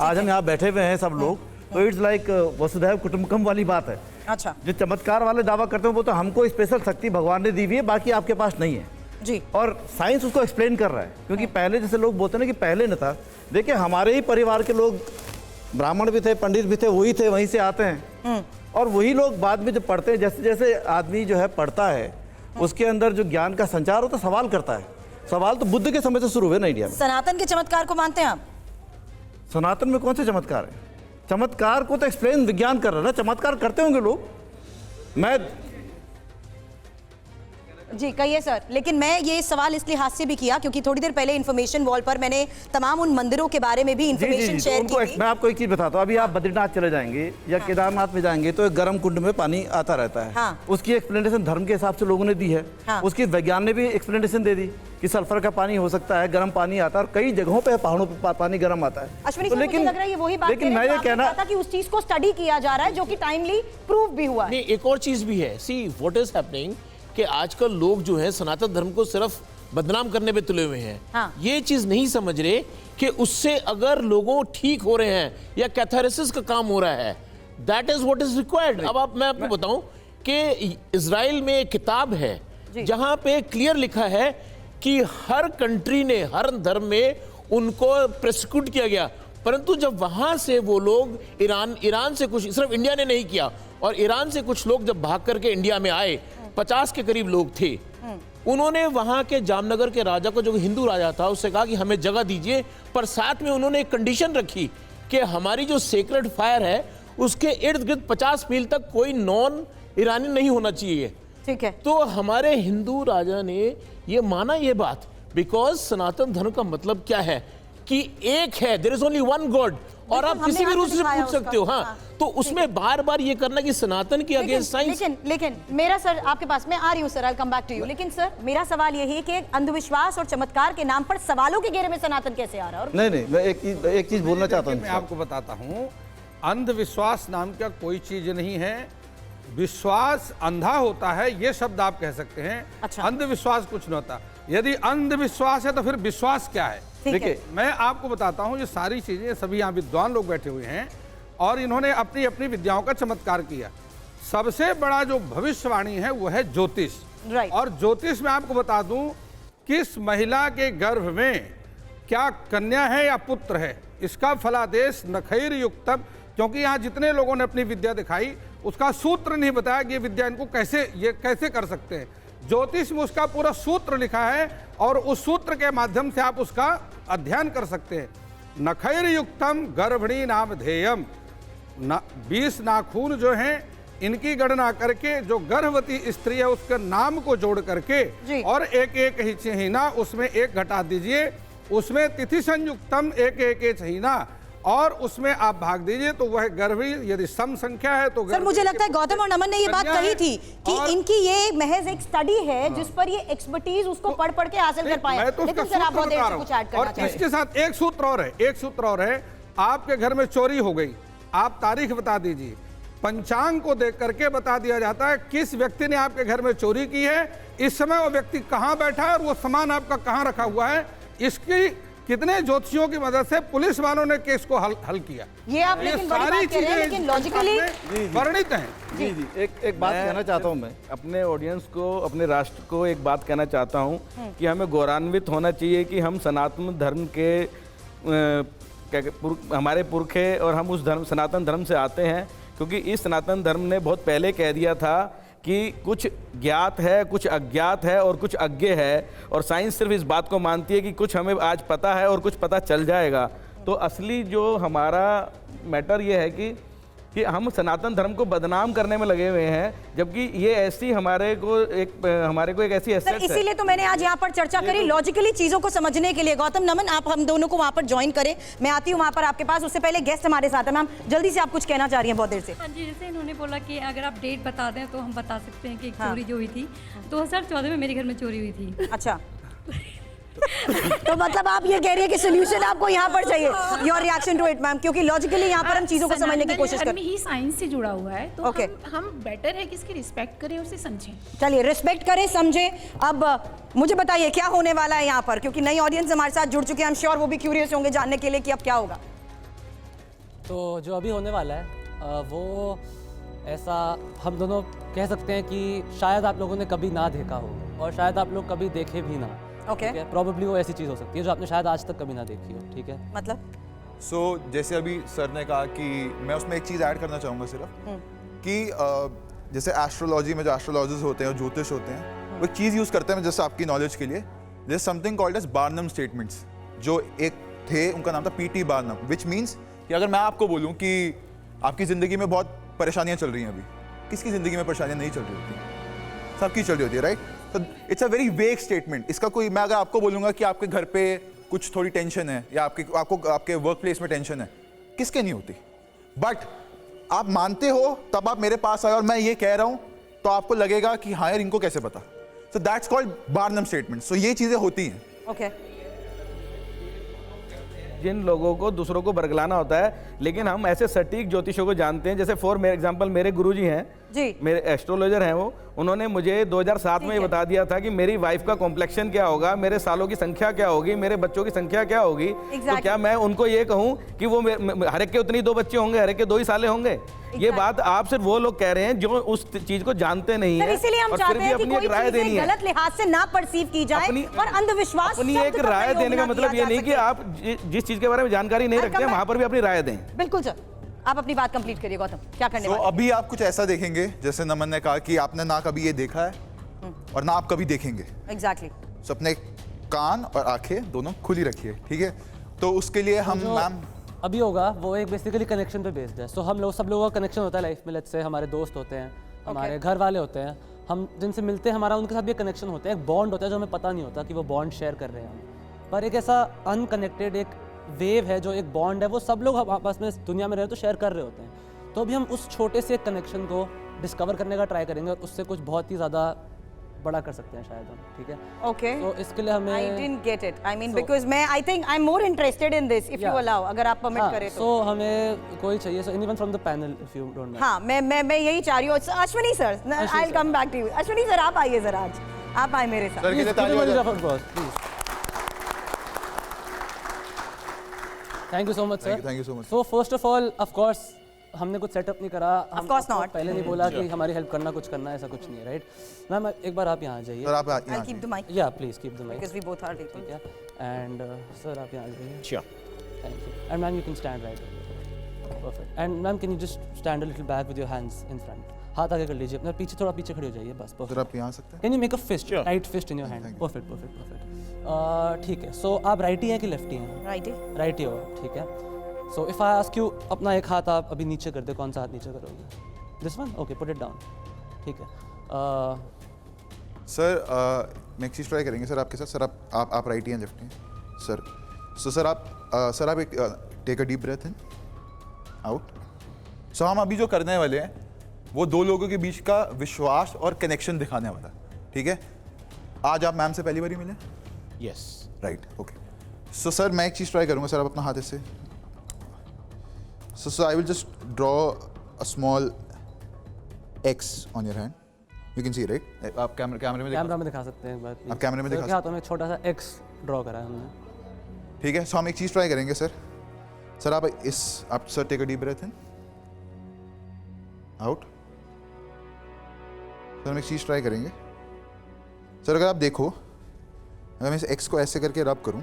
आज हम यहाँ बैठे हुए हैं सब लोग, तो इट्स लाइक वसुधैव कुटुंबकम वाली बात है। अच्छा, जो चमत्कार वाले दावा करते हैं वो तो हमको स्पेशल शक्ति भगवान ने दी हुई है, बाकी आपके पास नहीं है जी। और साइंस उसको एक्सप्लेन कर रहा है, क्योंकि पहले जैसे लोग बोलते हैं ना कि पहले न था। देखिए हमारे ही परिवार के लोग ब्राह्मण भी थे, पंडित भी थे, वही थे, वहीं से आते हैं, और वही लोग बाद में जब पढ़ते हैं, जैसे जैसे आदमी जो है पढ़ता है, उसके अंदर जो ज्ञान का संचार होता है, सवाल करता है। सवाल तो बुद्ध के समय से शुरू हुए ना इंडिया में। सनातन के चमत्कार को मानते हैं आप? सनातन में कौन से चमत्कार है? चमत्कार को तो एक्सप्लेन विज्ञान कर रहा है ना, चमत्कार करते होंगे लोग। मैं जी कहिए सर, लेकिन मैं ये सवाल इसलिए हाथ से भी किया क्योंकि थोड़ी देर पहले इन्फॉर्मेशन वॉल पर मैंने तमाम उन मंदिरों के बारे में भी इन्फॉर्मेशन शेयर की थी। मैं आपको एक चीज बताता हूँ, अभी आप बद्रीनाथ चले जाएंगे या केदारनाथ में जाएंगे तो एक गर्म कुंड में पानी आता रहता है। हाँ। उसकी एक्सप्लेनेशन धर्म के हिसाब से लोगों ने दी है। हाँ। उसकी विज्ञान ने भी एक्सप्लेनेशन दे दी कि सल्फर का पानी हो सकता है, गर्म पानी आता है, और कई जगहों पे पहाड़ों पे पानी गर्म आता है। अश्विनी सर, मुझे लग रहा है ये वही बात लेकिन मैं ये कहना था कि उस चीज को स्टडी किया जा रहा है जो कि टाइमली प्रूव भी हुआ है। नहीं, एक और चीज भी है। सी व्हाट इज हैपनिंग कि आजकल लोग जो है सनातन धर्म को सिर्फ बदनाम करने पे तुले हुए हैं। हाँ। ये चीज नहीं समझ रहे कि उससे अगर लोगों ठीक हो रहे हैं या कैथारेसिस का काम हो रहा है, that is what is required. अब मैं आपको बताऊं कि इजराइल में एक किताब है जहां पे क्लियर लिखा है कि हर कंट्री ने, हर धर्म में उनको प्रोसिक्यूट किया गया, परंतु जब वहां से वो लोग ईरान से कुछ, सिर्फ इंडिया ने नहीं किया, और ईरान से कुछ लोग जब भाग करके इंडिया में आए, 50 के करीब लोग थे, उन्होंने वहां के जामनगर के राजा को, जो हिंदू राजा था, उससे कहा कि हमें जगह दीजिए, पर साथ में उन्होंने एक कंडीशन रखी कि हमारी जो सेक्रेड फायर है उसके इर्द गिर्द 50 मील तक कोई नॉन ईरानी नहीं होना चाहिए। ठीक है। तो हमारे हिंदू राजा ने ये माना ये बात, बिकॉज सनातन धर्म का मतलब क्या है कि एक है, there is only one God, और आप किसी भी रूप से पूछ सकते हो। हाँ, तो उसमें बार बार ये करना कि सनातन की अगेंस्ट साइंस। लेकिन मेरा सर आपके पास, मैं आ रही हूँ sir, I will come back to you. लेकिन सर मेरा सवाल यही है कि अंधविश्वास और चमत्कार के नाम पर सवालों के घेरे में सनातन कैसे आ रहा है? नहीं, मैं एक चीज बोलना चाहता हूँ। मैं आपको बताता हूँ, अंधविश्वास नाम का कोई चीज नहीं है। विश्वास अंधा होता है, ये शब्द आप कह सकते हैं। अच्छा। अंधविश्वास कुछ नहीं होता। यदि अंधविश्वास है तो फिर विश्वास क्या है? देखिए, मैं आपको बताता हूँ, ये सारी चीजें, सभी यहाँ विद्वान लोग बैठे हुए हैं और इन्होंने अपनी अपनी विद्याओं का चमत्कार किया। सबसे बड़ा जो भविष्यवाणी है वो है ज्योतिष। राइट। और ज्योतिष में आपको बता दूं, किस महिला के गर्भ में क्या कन्या है या पुत्र है, इसका फलादेश नखैर युक्तम, क्योंकि यहाँ जितने लोगों ने अपनी विद्या दिखाई उसका सूत्र नहीं बताया कि ये विद्या इनको कैसे कर सकते हैं। ज्योतिष में उसका पूरा सूत्र लिखा है और उस सूत्र के माध्यम से आप उसका अध्ययन कर सकते हैं। नखैर युक्तम गर्भिणी नाम धेयम, 20 नाखून जो हैं इनकी गणना करके जो गर्भवती स्त्री है उसके नाम को जोड़ करके और एक एक ही चहीना उसमें एक घटा दीजिए, उसमें तिथि संयुक्तम एक एक चहीना और उसमें आप भाग दीजिए तो वह गर्भी, यदि सम संख्या है तो सर मुझे लगता है गौतम और नमन ने ये बात कही थी कि इनकी ये महज एक स्टडी है जिस पर ये एक्सपर्टीज उसको पढ़ के हासिल कर पाए। लेकिन सर आप बहुत देर से कुछ ऐड करना और इसके साथ एक सूत्र और है, आपके घर में चोरी हो गई, आप तारीख बता दीजिए, पंचांग को देख करके बता दिया जाता है किस व्यक्ति ने आपके घर में चोरी की है, इस समय वो व्यक्ति कहां बैठा है और वो सामान आपका कहां रखा हुआ है। इसकी कितने ज्योतिषियों की मदद से पुलिस वालों ने केस को हल किया। ये आप लेकिन बड़ी बात कह रहे हैं, लेकिन लॉजिकली वर्णित हैं। जी एक बात कहना चाहता हूं मैं अपने ऑडियंस को, अपने राष्ट्र को एक बात कहना चाहता हूं कि हमें गौरवान्वित होना चाहिए कि हम सनातन धर्म के हमारे पुरखे और हम उस धर्म सनातन धर्म से आते हैं, क्योंकि इस सनातन धर्म ने बहुत पहले कह दिया था कि कुछ ज्ञात है, कुछ अज्ञात है और कुछ अज्ञे है, और साइंस सिर्फ इस बात को मानती है कि कुछ हमें आज पता है और कुछ पता चल जाएगा। तो असली जो हमारा मैटर ये है कि हम सनातन धर्म को बदनाम करने में लगे हुए हैं, जबकि ये ऐसी हमारे को एक ऐसी एसेट है। इसीलिए तो मैंने आज यहाँ पर चर्चा करी लॉजिकली चीजों को समझने के लिए। गौतम नमन, आप हम दोनों को वहाँ पर ज्वाइन करें, मैं आती हूँ वहाँ पर आपके पास। उससे पहले गेस्ट हमारे साथ है। मैम जल्दी से आप कुछ कहना चाह रही हैं बहुत देर से। हाँ जी, जैसे इन्होंने बोला कि अगर आप डेट बता दें तो हम बता सकते हैं कि चोरी जो हुई थी 2014 में मेरे घर में चोरी हुई थी। अच्छा तो मतलब आप ये कह रही है कि सोल्यूशन आपको यहाँ पर चाहिए। Your reaction to it ma'am, क्योंकि लॉजिकली यहाँ पर हम चीजों को समझने की कोशिश करें। ही साइंस से जुड़ा हुआ है तो हम बेटर है कि इसकी रिस्पेक्ट करें और उसे समझें। चलिए रिस्पेक्ट करें, समझें। अब मुझे बताइए क्या होने वाला है यहाँ पर, क्योंकि नई ऑडियंस हमारे साथ जुड़ चुके हैं। आई एम श्योर वो भी क्यूरियस होंगे जानने के लिए कि अब क्या होगा। तो जो अभी होने वाला है वो ऐसा हम दोनों कह सकते हैं कि शायद आप लोगों ने कभी ना देखा हो और शायद आप लोग कभी देखे भी ना। ओके। प्रॉबेबली वो ऐसी चीज़ हो सकती है जो आपने शायद आज तक कभी ना देखी हो। ठीक है, मतलब सो जैसे अभी सर ने कहा कि मैं उसमें एक चीज़ ऐड करना चाहूँगा सिर्फ कि जैसे एस्ट्रोलॉजी में जो एस्ट्रोलॉजर्स होते हैं और ज्योतिष होते हैं वो एक चीज़ यूज़ करते हैं जैसे आपकी नॉलेज के लिए, there something called as Barnum statements, जो एक थे उनका नाम था पीटी बार्नम, विच मीन्स कि अगर मैं आपको बोलूँ कि आपकी ज़िंदगी में बहुत परेशानियाँ चल रही हैं, अभी किसकी ज़िंदगी में परेशानियाँ नहीं चल रही होती, सबकी चल रही होती है, राइट? तो it's a very vague statement. इसका कोई, मैं अगर आपको बोलूँगा कि आपके घर पे कुछ थोड़ी टेंशन है या आपको आपके वर्क प्लेस में टेंशन है, किसके नहीं होती, बट आप मानते हो तब आप मेरे पास आए और मैं ये कह रहा हूँ तो आपको लगेगा कि हाँ यार इनको कैसे पता। So that's called Barnum statement. So ये चीज़ें होती हैं। ओके। जिन लोगों को दूसरों को बरगलाना होता है, लेकिन हम ऐसे सटीक ज्योतिषों को जानते हैं, जैसे फॉर एग्जांपल मेरे गुरुजी हैं जी, मेरे एस्ट्रोलॉजर हैं, वो उन्होंने मुझे 2007 में ये बता दिया था कि मेरी वाइफ का कॉम्प्लेक्शन क्या होगा, मेरे सालों की संख्या क्या होगी, मेरे बच्चों की संख्या क्या होगी। तो क्या मैं उनको ये कहूँ कि वो हर एक के उतनी 2 बच्चे होंगे, हर एक के 2 ही साले होंगे? ये बात आप सिर्फ वो लोग कह रहे हैं जो उस चीज को जानते नहीं है, इसीलिए हम चाहते हैं कि कोई चीजें गलत लिहाज से ना परसीव की जाए और अंधविश्वास अपनी एक राय देने का मतलब ये नहीं कि आप जिस चीज के बारे में जानकारी नहीं रखते हैं वहां पर भी अपनी राय दें। बिल्कुल सर, आप अपनी बात कंप्लीट करिए गौतम, क्या करने वाले? अभी आप कुछ ऐसा देखेंगे जैसे नमन ने कहा कि आपने ना कभी ये देखा है और ना आप कभी देखेंगे। एग्जैक्टली। सो अपने कान और आंखें दोनों खुली रखिए, ठीक है? तो उसके लिए हम मैम अभी होगा वो एक बेसिकली कनेक्शन पे बेस्ड है। सो हम लोग सब लोगों का कनेक्शन होता है लाइफ में, लेट्स से हमारे दोस्त होते हैं, हमारे घर वाले होते हैं, हम जिनसे मिलते हैं हमारा उनके साथ भी एक कनेक्शन होता है, एक बॉन्ड होता है जो हमें पता नहीं होता कि वो बॉन्ड शेयर कर रहे हैं हम। पर एक ऐसा अनकनेक्टेड एक वेव है जो एक बॉन्ड है, वो सब लोग आपस में दुनिया में रहे तो शेयर कर रहे होते हैं। तो अभी हम उस छोटे से कनेक्शन को डिस्कवर करने का ट्राई करेंगे और उससे कुछ बहुत ही ज़्यादा बड़ा कर सकते हैं शायद हम। ठीक है, ओके। तो इसके लिए हमें I didn't get it, I mean because मैं I think I am more interested in this if you allow, अगर आप परमिट करें तो। सो हमें कोई चाहिए, so anyone from the panel if you don't mind. हाँ, मैं यही चाह रही हूँ। Ashwini sir, I will come back to you. Ashwini sir आप आइए जरा, आज आप आए मेरे साथ। Thank you so much sir. Thank you so much. So first of all of course हमने कुछ सेटअप नहीं करा, Of course not. पहले नहीं बोला कि हमारी हेल्प करना कुछ करना है, ऐसा कुछ नहीं है, राइट? मैम एक बार आप यहाँ आ जाइए। सर आप आई कीप द माइक, या please keep the mic because we both are taking. ठीक है, एंड सर आप यहाँ आ जाइए। Sure. Thank you. And ma'am you can stand right, perfect. And ma'am can you just stand a little back with your hands in front, हाथ आगे कर लीजिए अपना, पीछे थोड़ा पीछे खड़े हो जाइए बस। सर आप यहाँ आ सकते हैं? Can you make a fist, Sure. Tight fist in your hand? Perfect perfect perfect. ठीक है, सो आप राइटी हैं कि लेफ्टी हैं? राइट राइट ही हो, ठीक है। So if I ask you, अपना एक हाथ आप अभी नीचे कर दे, कौन सा हाथ नीचे करोगे? This one? Okay, put it down. ठीक है। सर मैं एक चीज़ ट्राई करेंगे सर आपके साथ। सर आप राइट हैं लेफ्ट हैं सर? सो सर आप एक take a deep breath in, out. So हम अभी जो करने वाले हैं वो 2 लोगों के बीच का विश्वास और कनेक्शन दिखाने वाला है, ठीक है? आज आप मैम से पहली बार ही मिले? Yes. Right, okay. So sir मैं एक चीज़ ट्राई करूँगा सर, आप अपना हाथ ऐसे। So I will just draw a small X on your hand. You can see, right? आप कैमरे में कैमरा में दिखा सकते हैं एक बार? आप कैमरे में दिखा सकते हैं? हाथों में छोटा सा X ड्रॉ करा है हमने। ठीक है, सो हम एक चीज़ ट्राई करेंगे सर। सर आप sir take a deep breath in, out. Sir हम एक चीज़ ट्राई करेंगे सर, अगर आप देखो, अगर मैं इस X को ऐसे करके रब करूं,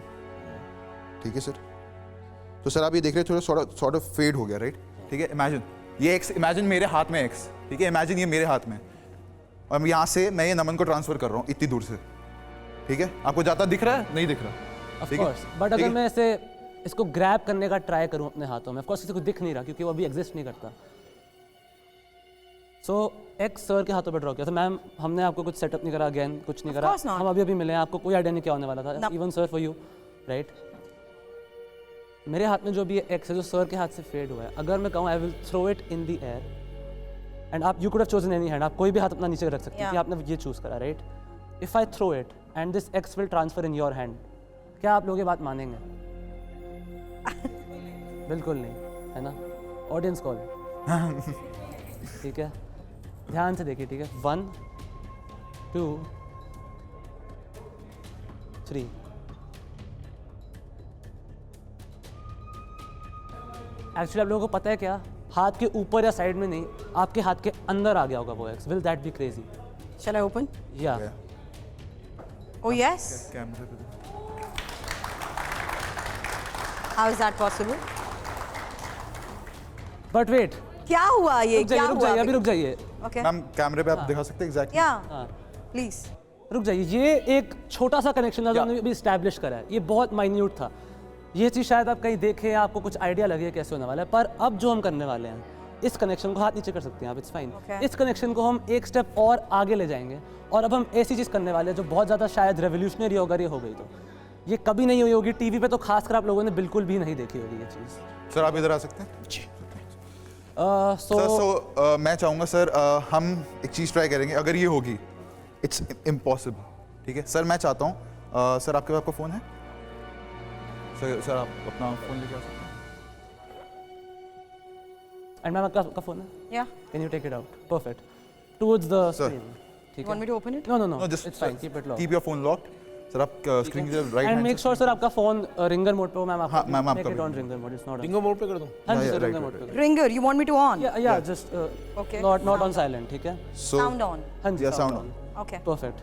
ठीक है सर, तो सर आप ये देख रहे हैं थोड़ा सॉर्ट ऑफ फेड हो गया, राइट? ठीक है, इमेजिन ये X, इमेजिन मेरे हाथ में X, ठीक है, इमेजिन ये मेरे हाथ में, और यहाँ से मैं ये नमन को ट्रांसफर कर रहा हूँ इतनी दूर से, ठीक है? आपको जाता दिख रहा है? नहीं दिख रहा, ऑफ कोर्स। बट अगर मैं ऐसे इसको ग्रैब करने का ट्राई करूँ अपने हाथों में, ऑफ कोर्स किसी को दिख नहीं रहा क्योंकि वो अभी एग्जिस्ट नहीं करता। सो X सर के हाथों पे ड्रॉ किया था। मैम हमने आपको कुछ सेटअप नहीं करा, अगेन कुछ नहीं करा, हम अभी मिले हैं, आपको कोई आइडिया नहीं क्या होने वाला था। Even sir for you, right? मेरे हाथ में जो भी X है जो सर के हाथ से फेड हुआ है, अगर मैं कहूँ I will throw it in the air, and आप you could have chosen any hand, आप कोई भी हाथ अपना नीचे रख सकते हैं कि आपने ये चूज करा, right? If I throw it and this X will transfer in your hand, क्या आप लोग ये बात मानेंगे? बिल्कुल नहीं, है ना? ऑडियंस कॉल, ठीक है, ध्यान से देखिए, ठीक है? 1 2 3 एक्चुअली आप लोगों को पता है क्या, हाथ के ऊपर या साइड में नहीं, आपके हाथ के अंदर आ गया होगा वो x. Will that be crazy? Shall I open? या Oh yes. How is that possible? But wait, क्या हुआ ये? क्या रुक हुआ? जाइए, अभी रुक जाइए. Okay. मैम कैमरे पे आप दिखा सकते हैं एग्जैक्टली? Yeah. Please. रुक जाइए. ये एक छोटा सा कनेक्शन था जो हमने अभी इस्टेब्लिश करा है. ये बहुत माइन्यूट था. ये चीज़ शायद आप कहीं देखें, आपको कुछ आइडिया लगे कैसे होने वाला है. पर अब जो हम करने वाले हैं, इस कनेक्शन को हाथ नीचे कर सकते हैं आप, इट्स फाइन. इस कनेक्शन को हम एक स्टेप और आगे ले जाएंगे और अब हम ऐसी चीज़ करने वाले हैं जो बहुत ज़्यादा शायद रेवोल्यूशनरी अगर ये हो गई तो. ये कभी नहीं हुई होगी टीवी पे, तो खासकर आप लोगों ने बिल्कुल भी नहीं देखी होगी ये चीज़. सर आप इधर आ सकते हैं? जी. सो मैं चाहूँगा सर हम एक चीज़ ट्राई करेंगे. अगर ये होगी, इट्स इम्पॉसिबल. ठीक है सर, मैं चाहता हूँ सर आपके पास आपका फ़ोन है? सर आप अपना फ़ोन लेके आ सकते हैं? एंड मैम आपका फ़ोन है? Yeah. Can you take it out? Perfect. Towards the Sir. Screen. ठीक You want me to open it? No no no, No, just it's fine, keep it lock. keep your phone locked. Sir आप screen की तरफ right and hand make sure sir आपका phone ringer mode पे हो. Ma'am आपका हाँ, ma'am, आपका make it भी। On ringer mode. It's not ringer mode पे कर दूं? हाँ जी Yeah, sir, right, ringer right, mode पे. Ringer, you want me to on? या just Okay. Not on silent. ठीक है. Sound on. हाँ जी, Yeah, sound on. Okay. Perfect.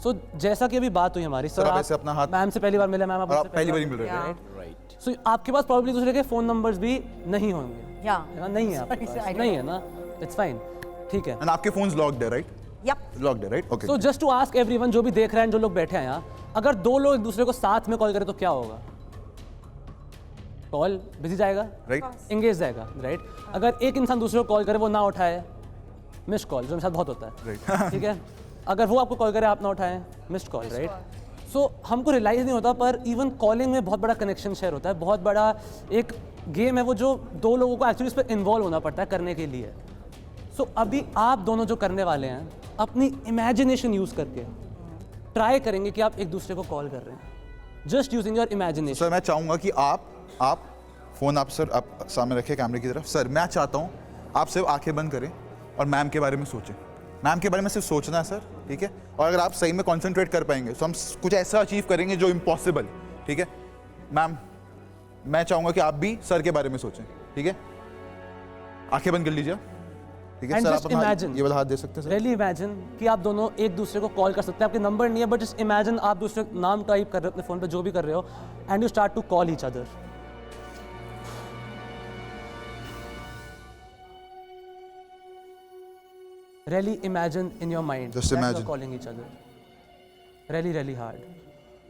So जैसा कि अभी बात हुई हमारी, सर, आप ऐसे अपना हाथ- मैम से पहली बार मिले, मैम और आप पहली बार ही मिल रहे हैं. राइट. सो आपके पास प्रॉब्ली दूसरे के फोन नंबर्स भी नहीं होंगे. Yeah. है ना? नहीं है आपके Sorry, sir, I pass. don't नहीं है ना? It's fine. ठीक है. एंड आपके फोन्स लॉक्ड है राइट? Yep. लॉक्ड है right? Okay. So just to ask everyone जो भी देख रहे हैं, जो लोग बैठे हैं यहाँ, अगर दो लोग एक दूसरे को साथ में कॉल करें तो क्या होगा? कॉल बिजी जाएगा, राइट? एंगेज जाएगा, राइट? अगर एक इंसान दूसरे को कॉल करे, वो ना उठाए, मिस कॉल, जो मेरे साथ बहुत होता है. राइट. ठीक है. अगर वो आपको कॉल करे, आप ना उठाएं, मिस्ड कॉल, राइट? सो हमको रियलाइज नहीं होता, पर इवन कॉलिंग में बहुत बड़ा कनेक्शन शेयर होता है. बहुत बड़ा एक गेम है वो, जो दो लोगों को एक्चुअली इस पर इन्वॉल्व होना पड़ता है करने के लिए. सो अभी आप दोनों जो करने वाले हैं, अपनी इमेजिनेशन यूज करके ट्राई करेंगे कि आप एक दूसरे को कॉल कर रहे हैं. Just using your imagination. Sir मैं चाहूँगा कि आप फ़ोन आप सर आप सामने रखें कैमरे की तरफ. सर मैं चाहता हूँ आप सिर्फ आंखें बंद करें और मैम के बारे में सोचें. मैम के बारे में सिर्फ सोचना है सर, ठीक है? और अगर आप सही में कॉन्सेंट्रेट कर पाएंगे तो हम कुछ ऐसा अचीव करेंगे जो इम्पॉसिबल. ठीक है मैम, मैं चाहूँगा कि आप भी सर के बारे में सोचें. ठीक है, आंखें बंद कर लीजिए. ठीक है And सर, just आप अपना imagine. ये वाला हाथ दे सकते हैं सर? रियली इमेजिन कि आप दोनों एक दूसरे को कॉल कर सकते हैं. आपके नंबर नहीं है, बट जस्ट इमेजिन आप दूसरे नाम टाइप कर रहे हो अपने फोन पे, जो भी कर रहे हो, and you start to call each other. Really imagine in your mind Just that you are imagine. calling each other. Really, really hard.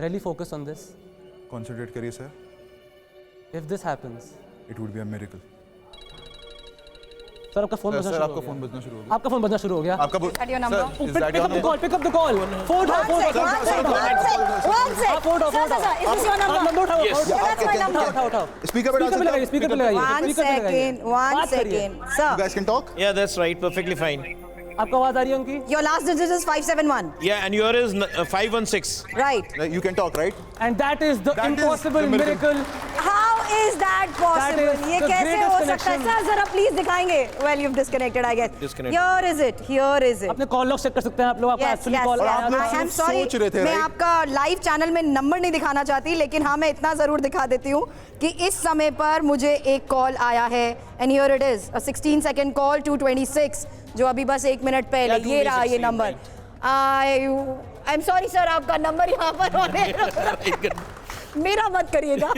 Really focus on this. Concentrate करिए sir. If this happens, it would be a miracle. Sir आपका phone बजना sir शुरू हो आपका गया. Phone बजना शुरू हो गया. आपका फोन बजना शुरू हो गया. आपका Is that your number? Sir, is that your number? Pick up the call. Phone उठाओ, phone उठाओ. One sec. फोन उठाओ, Sir, phone sir, sir, is this your आप number? नंबर उठाओ. Yes. Yeah, that's my number. उठाओ. Speaker पे डाल speaker पे सकते लगाइए, हैं? स्पीकर पे लगाइए. One स्पीकर पे लगाइए. second. One बात करिए. second. Sir, You guys can talk? Yeah, that's right. Perfectly fine. आपको आवाज आ रही है उनकी? your last digit is 571. Yeah, and yours is 516. Right. You can talk, right? And that is the That is impossible the miracle. miracle. How is that possible? is ये the कैसे greatest हो सकता है? connection. सर जरा please दिखाएंगे. Well, you've disconnected, I guess. Disconnected. Here is it. Here is it. अपने call log check कर सकते हैं आप लोग. आपका Yes, एक्चुअली yes. कॉल और आप लोग I am सिर्फ sorry. सोच रहे थे, मैं right? आपका लाइव चैनल में नंबर नहीं दिखाना चाहती, लेकिन हाँ मैं इतना जरूर दिखा देती हूँ कि इस समय पर मुझे एक कॉल आया है. And here it is, a 16-second call 226, जो अभी बस 1 मिनट पहले. Yeah, ये रहा ये 216, नंबर. I'm sorry सर, आपका नंबर यहाँ पर होने मेरा मत करिएगा.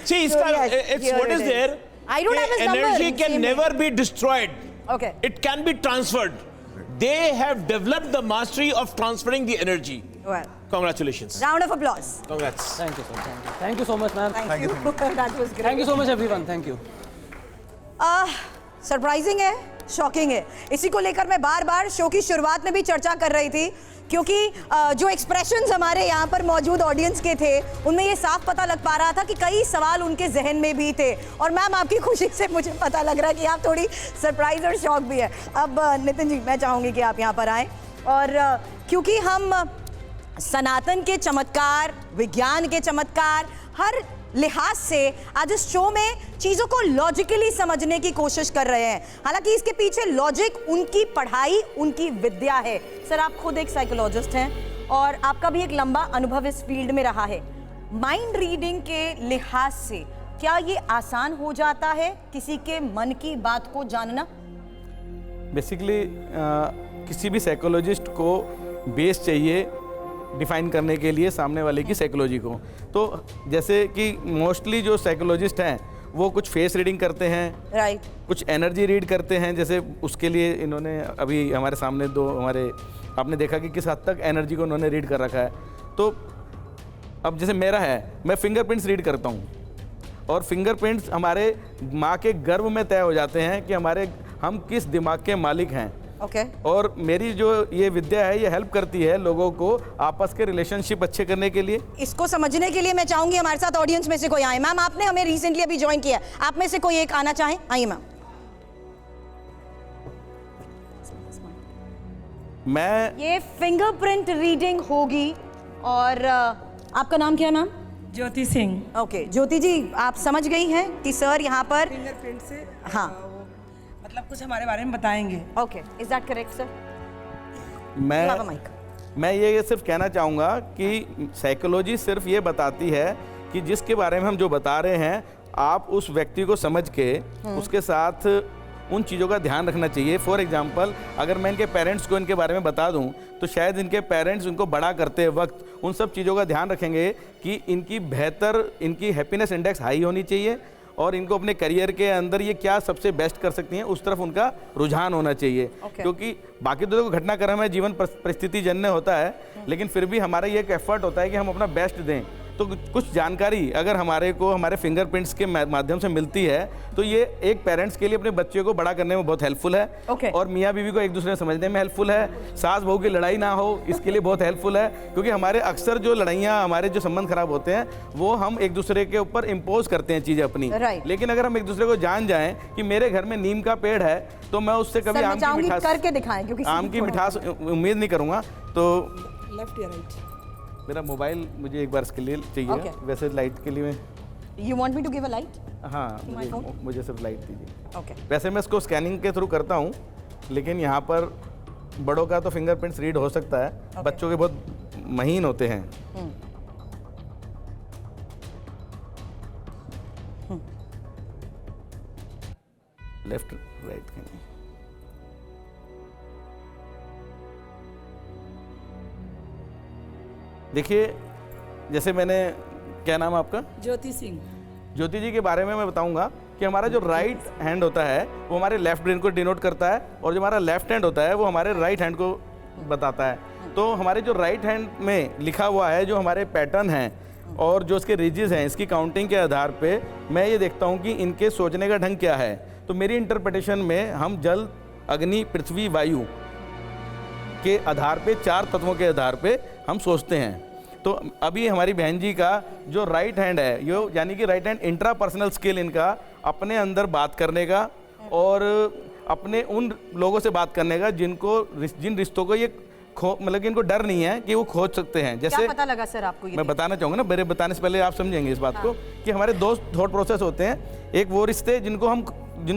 See, it's here what it is is. there. I don't have his number. Energy can Same never be destroyed. Okay. It can be transferred. They have developed the mastery of transferring the energy. Well, Congratulations. round of applause. Congrats. Thank you, sir. Thank you so much, ma'am. Thank you. That was great. Thank you so much, everyone. Thank you. Surprising है, shocking है. इसी को लेकर मैं बार बार show की शुरुआत में भी चर्चा कर रही थी, क्योंकि जो एक्सप्रेशंस हमारे यहाँ पर मौजूद ऑडियंस के थे, उनमें ये साफ पता लग पा रहा था कि कई सवाल उनके जहन में भी थे. और मैम आपकी खुशी से मुझे पता लग रहा है कि आप थोड़ी सरप्राइज और शॉक भी है. अब नितिन जी, मैं चाहूँगी कि आप यहाँ पर आएँ, और क्योंकि हम सनातन के चमत्कार, विज्ञान के चमत्कार, हर लिहाज से आज इस शो में चीज़ों को लॉजिकली समझने की कोशिश कर रहे हैं. हालांकि इसके पीछे लॉजिक उनकी पढ़ाई, उनकी विद्या है. सर, आप खुद एक साइकोलॉजिस्ट हैं और आपका भी एक लंबा अनुभव इस फील्ड में रहा है. माइंड रीडिंग के लिहाज से क्या ये आसान हो जाता है किसी के मन की बात को जानना? बेसिकली किसी भी साइकोलॉजिस्ट को बेस चाहिए डिफाइन करने के लिए सामने वाले की साइकोलॉजी को। तो जैसे कि मोस्टली जो साइकोलॉजिस्ट हैं वो कुछ फेस रीडिंग करते हैं, राइट, कुछ एनर्जी रीड करते हैं। जैसे उसके लिए इन्होंने अभी हमारे सामने दो हमारे आपने देखा कि किस हद तक एनर्जी को उन्होंने रीड कर रखा है। तो अब जैसे मेरा है, मैं फिंगरप्रिंट्स रीड करता हूँ और फिंगरप्रिंट्स हमारे माँ के गर्भ में तय हो जाते हैं कि हम किस दिमाग के मालिक हैं। ओके। और मेरी जो ये विद्या है ये हेल्प करती है लोगों को आपस के रिलेशनशिप अच्छे करने के लिए। इसको समझने के लिए मैं चाहूंगी हमारे साथ ऑडियंस में से कोई आए। मैम, आपने हमें रिसेंटली अभी ज्वाइन किया, आप में से कोई एक आना चाहें? आइए मैम। मैं ये फिंगरप्रिंट रीडिंग होगी और आपका नाम क्या है मैम? ज्योति सिंह। ओके ज्योति जी, आप समझ गई हैं कि सर यहाँ पर फिंगरप्रिंट से हाँ मतलब कुछ हमारे बारे में बताएंगे। Okay, is that correct sir? मैं ये सिर्फ कहना चाहूँगा कि साइकोलॉजी सिर्फ ये बताती है कि जिसके बारे में हम जो बता रहे हैं आप उस व्यक्ति को समझ के उसके साथ उन चीज़ों का ध्यान रखना चाहिए। फॉर एग्जांपल, अगर मैं इनके पेरेंट्स को इनके बारे में बता दूं तो शायद इनके पेरेंट्स उनको बड़ा करते वक्त उन सब चीज़ों का ध्यान रखेंगे कि इनकी हैप्पीनेस इंडेक्स हाई होनी चाहिए और इनको अपने करियर के अंदर ये क्या सबसे बेस्ट कर सकती हैं उस तरफ उनका रुझान होना चाहिए। क्योंकि बाकी तो घटनाक्रम है, जीवन परिस्थिति जन्य होता है, लेकिन फिर भी हमारा ये एक एफर्ट होता है कि हम अपना बेस्ट दें। तो कुछ जानकारी अगर हमारे फिंगरप्रिंट्स के माध्यम से मिलती है तो ये एक पेरेंट्स के लिए अपने बच्चे को बड़ा करने में बहुत हेल्पफुल है। और मियाँ बीवी को एक दूसरे को समझने में हेल्पफुल है। सास बहू की लड़ाई ना हो इसके लिए बहुत हेल्पफुल है, क्योंकि हमारे अक्सर जो लड़ाइयाँ हमारे जो संबंध खराब होते हैं वो हम एक दूसरे के ऊपर इम्पोज करते हैं चीज़ें अपनी। लेकिन अगर हम एक दूसरे को जान जाएं कि मेरे घर में नीम का पेड़ है तो मैं उससे कभी आम की मिठास करके दिखाएं, क्योंकि आम की मिठास उम्मीद नहीं करूँगा। तो लेफ्ट या राइट? मेरा मोबाइल मुझे एक बार इसके लिए चाहिए। वैसे लाइट के लिए You want me to give a light? हाँ, मुझे सिर्फ लाइट दीजिए। Okay. वैसे मैं इसको स्कैनिंग के थ्रू करता हूँ, लेकिन यहाँ पर बड़ों का तो फिंगरप्रिंट्स रीड हो सकता है, बच्चों के बहुत महीन होते हैं। लेफ्ट राइट कहीं। देखिए, जैसे मैंने, क्या नाम है आपका? ज्योति सिंह। ज्योति जी के बारे में मैं बताऊंगा कि हमारा जो राइट हैंड होता है वो हमारे लेफ्ट ब्रेन को डिनोट करता है और जो हमारा लेफ्ट हैंड होता है वो हमारे राइट हैंड को बताता है। तो हमारे जो राइट हैंड में लिखा हुआ है जो हमारे पैटर्न हैं और जो इसके रिजेस हैं, इसकी काउंटिंग के आधार पे मैं ये देखता हूँ कि इनके सोचने का ढंग क्या है। तो मेरी इंटरप्रिटेशन में हम जल, अग्नि, पृथ्वी, वायु के आधार पे, 4 तत्वों के आधार पे हम सोचते हैं। तो अभी हमारी बहन जी का जो राइट हैंड है, यो यानी कि राइट हैंड इंट्रापर्सनल स्किल इनका अपने अंदर बात करने का और अपने उन लोगों से बात करने का जिन रिश्तों को ये मतलब कि इनको डर नहीं है कि वो खोज सकते हैं। जैसे क्या पता लगा सर आपको? ये मैं बताना चाहूँगा ना, मेरे बताने से पहले आप समझेंगे इस बात को कि हमारे 2 थॉट प्रोसेस होते हैं। एक वो रिश्ते जिनको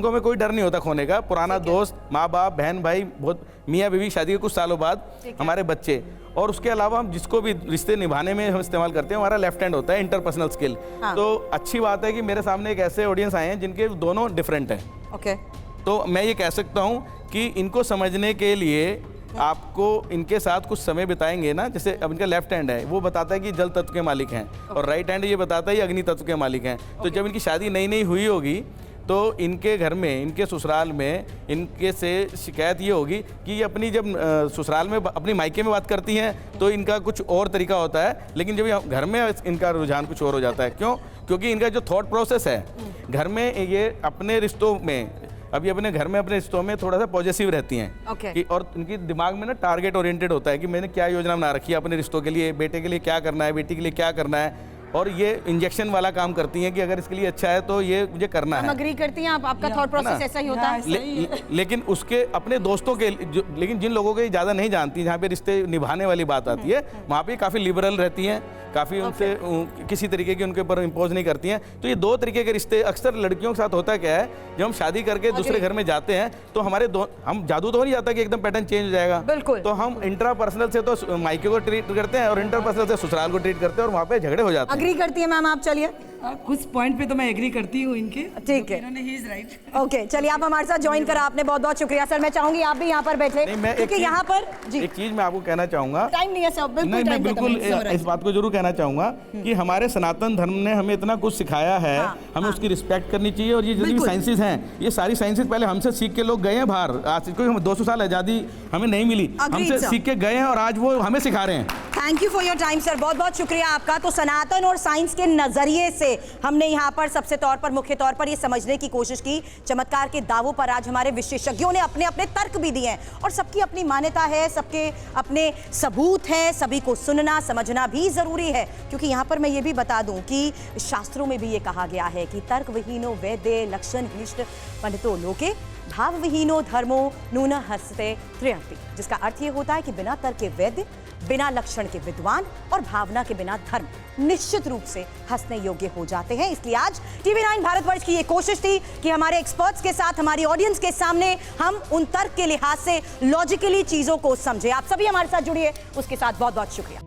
हमें कोई डर नहीं होता खोने का, पुराना दोस्त, माँ बाप, बहन भाई, बहुत मियाँ बीवी, शादी के कुछ सालों बाद हमारे बच्चे, और उसके अलावा हम जिसको भी रिश्ते निभाने में हम इस्तेमाल करते हैं हमारा लेफ्ट हैंड होता है इंटरपर्सनल स्किल। तो अच्छी बात है कि मेरे सामने एक ऐसे ऑडियंस आए हैं जिनके दोनों डिफरेंट हैं। तो मैं ये कह सकता हूँ कि इनको समझने के लिए आपको इनके साथ कुछ समय बिताएंगे ना। जैसे अब इनका लेफ्ट हैंड है वो बताता है कि जल तत्व के मालिक हैं और राइट हैंड ये बताता है ये अग्नि तत्व के मालिक हैं। तो जब इनकी शादी नई हुई होगी तो इनके घर में, इनके ससुराल में इनके से शिकायत ये होगी कि ये अपनी जब ससुराल में अपनी मायके में बात करती हैं तो इनका कुछ और तरीका होता है, लेकिन जब घर में इनका रुझान कुछ और हो जाता है। क्यों? क्योंकि इनका जो थॉट प्रोसेस है घर में, ये अपने रिश्तों में, अभी अपने घर में अपने रिश्तों में थोड़ा सा पॉजिटिव रहती हैं कि, और इनकी दिमाग में ना टारगेट ओरिएंटेड होता है कि मैंने क्या योजना बना रखी है अपने रिश्तों के लिए, बेटे के लिए क्या करना है, बेटी के लिए क्या करना है, और ये इंजेक्शन वाला काम करती हैं कि अगर इसके लिए अच्छा है तो ये मुझे करना है। अग्री करती हैं आप? आपका थॉट प्रोसेस ऐसा ही होता है? लेकिन उसके अपने दोस्तों के लेकिन जिन लोगों के ज़्यादा नहीं जानती, जहाँ पे रिश्ते निभाने वाली बात आती है वहाँ पे काफ़ी लिबरल रहती हैं, काफ़ी उनसे किसी तरीके की उनके ऊपर इम्पोज नहीं करती हैं। तो ये 2 तरीके के रिश्ते अक्सर लड़कियों के साथ होता क्या है, जब हम शादी करके दूसरे घर में जाते हैं तो हम जादू तो नहीं जाता कि एकदम पैटर्न चेंज हो जाएगा। बिल्कुल। तो हम इंट्रापर्सनल से तो मायके को ट्रीट करते हैं और इंटरपर्सनल से ससुराल को ट्रीट करते हैं और वहाँ पे झगड़े हो जाते हैं। अग्री करती है मैम आप? चलिए कुछ पॉइंट पे तो मैं एग्री करती हूँ इनके। ठीक है, इन्होंने ही इज राइट। ओके, चलिए आप हमारे साथ ज्वाइन करा, आपने बहुत बहुत शुक्रिया सर। मैं चाहूंगी आप भी यहाँ पर बैठे, क्योंकि यहाँ पर जी एक चीज मैं आपको कहना चाहूंगा। टाइम नहीं है सर, बिल्कुल नहीं, मैं टाइम खत्म बिल्कुल है। इस बात को जरूर कहना चाहूंगा कि हमारे सनातन धर्म ने हमें इतना कुछ सिखाया है, हमें उसकी रिस्पेक्ट करनी चाहिए। और ये जितनी भी साइंसेज हैं, ये सारी साइंसेज पहले हमसे सीख के लोग गए हैं बाहर। आज कोई हम 200 साल आज़ादी हमें नहीं मिली, हमसे सीख के गए हैं और आज वो हमें सिखा रहे हैं। Thank you for your time sir, बहुत बहुत शुक्रिया आपका। तो सनातन और साइंस के नजरिए से हमने यहाँ पर सबसे तौर पर मुख्य तौर पर ये समझने की कोशिश की, चमत्कार के दावों पर आज हमारे विशेषज्ञों ने अपने अपने तर्क भी दिए हैं, और सबकी अपनी मान्यता है, सबके अपने सबूत हैं, सभी को सुनना समझना भी जरूरी है। क्योंकि यहाँ पर मैं ये भी बता दूं कि शास्त्रों में भी ये कहा गया है कि तर्क विहीनो वैद्य लक्षण हिष्ट पंडितो लोके भाव विहीनो धर्मो नून हस्ते त्र्यंति, जिसका अर्थ ये होता है कि बिना तर्क के वैद्य, बिना लक्षण के विद्वान और भावना के बिना धर्म निश्चित रूप से हंसने योग्य हो जाते हैं। इसलिए आज TV9 भारतवर्ष की ये कोशिश थी कि हमारे एक्सपर्ट्स के साथ, हमारी ऑडियंस के सामने हम उन तर्क के लिहाज से लॉजिकली चीजों को समझे। आप सभी हमारे साथ जुड़िए, उसके साथ बहुत बहुत शुक्रिया।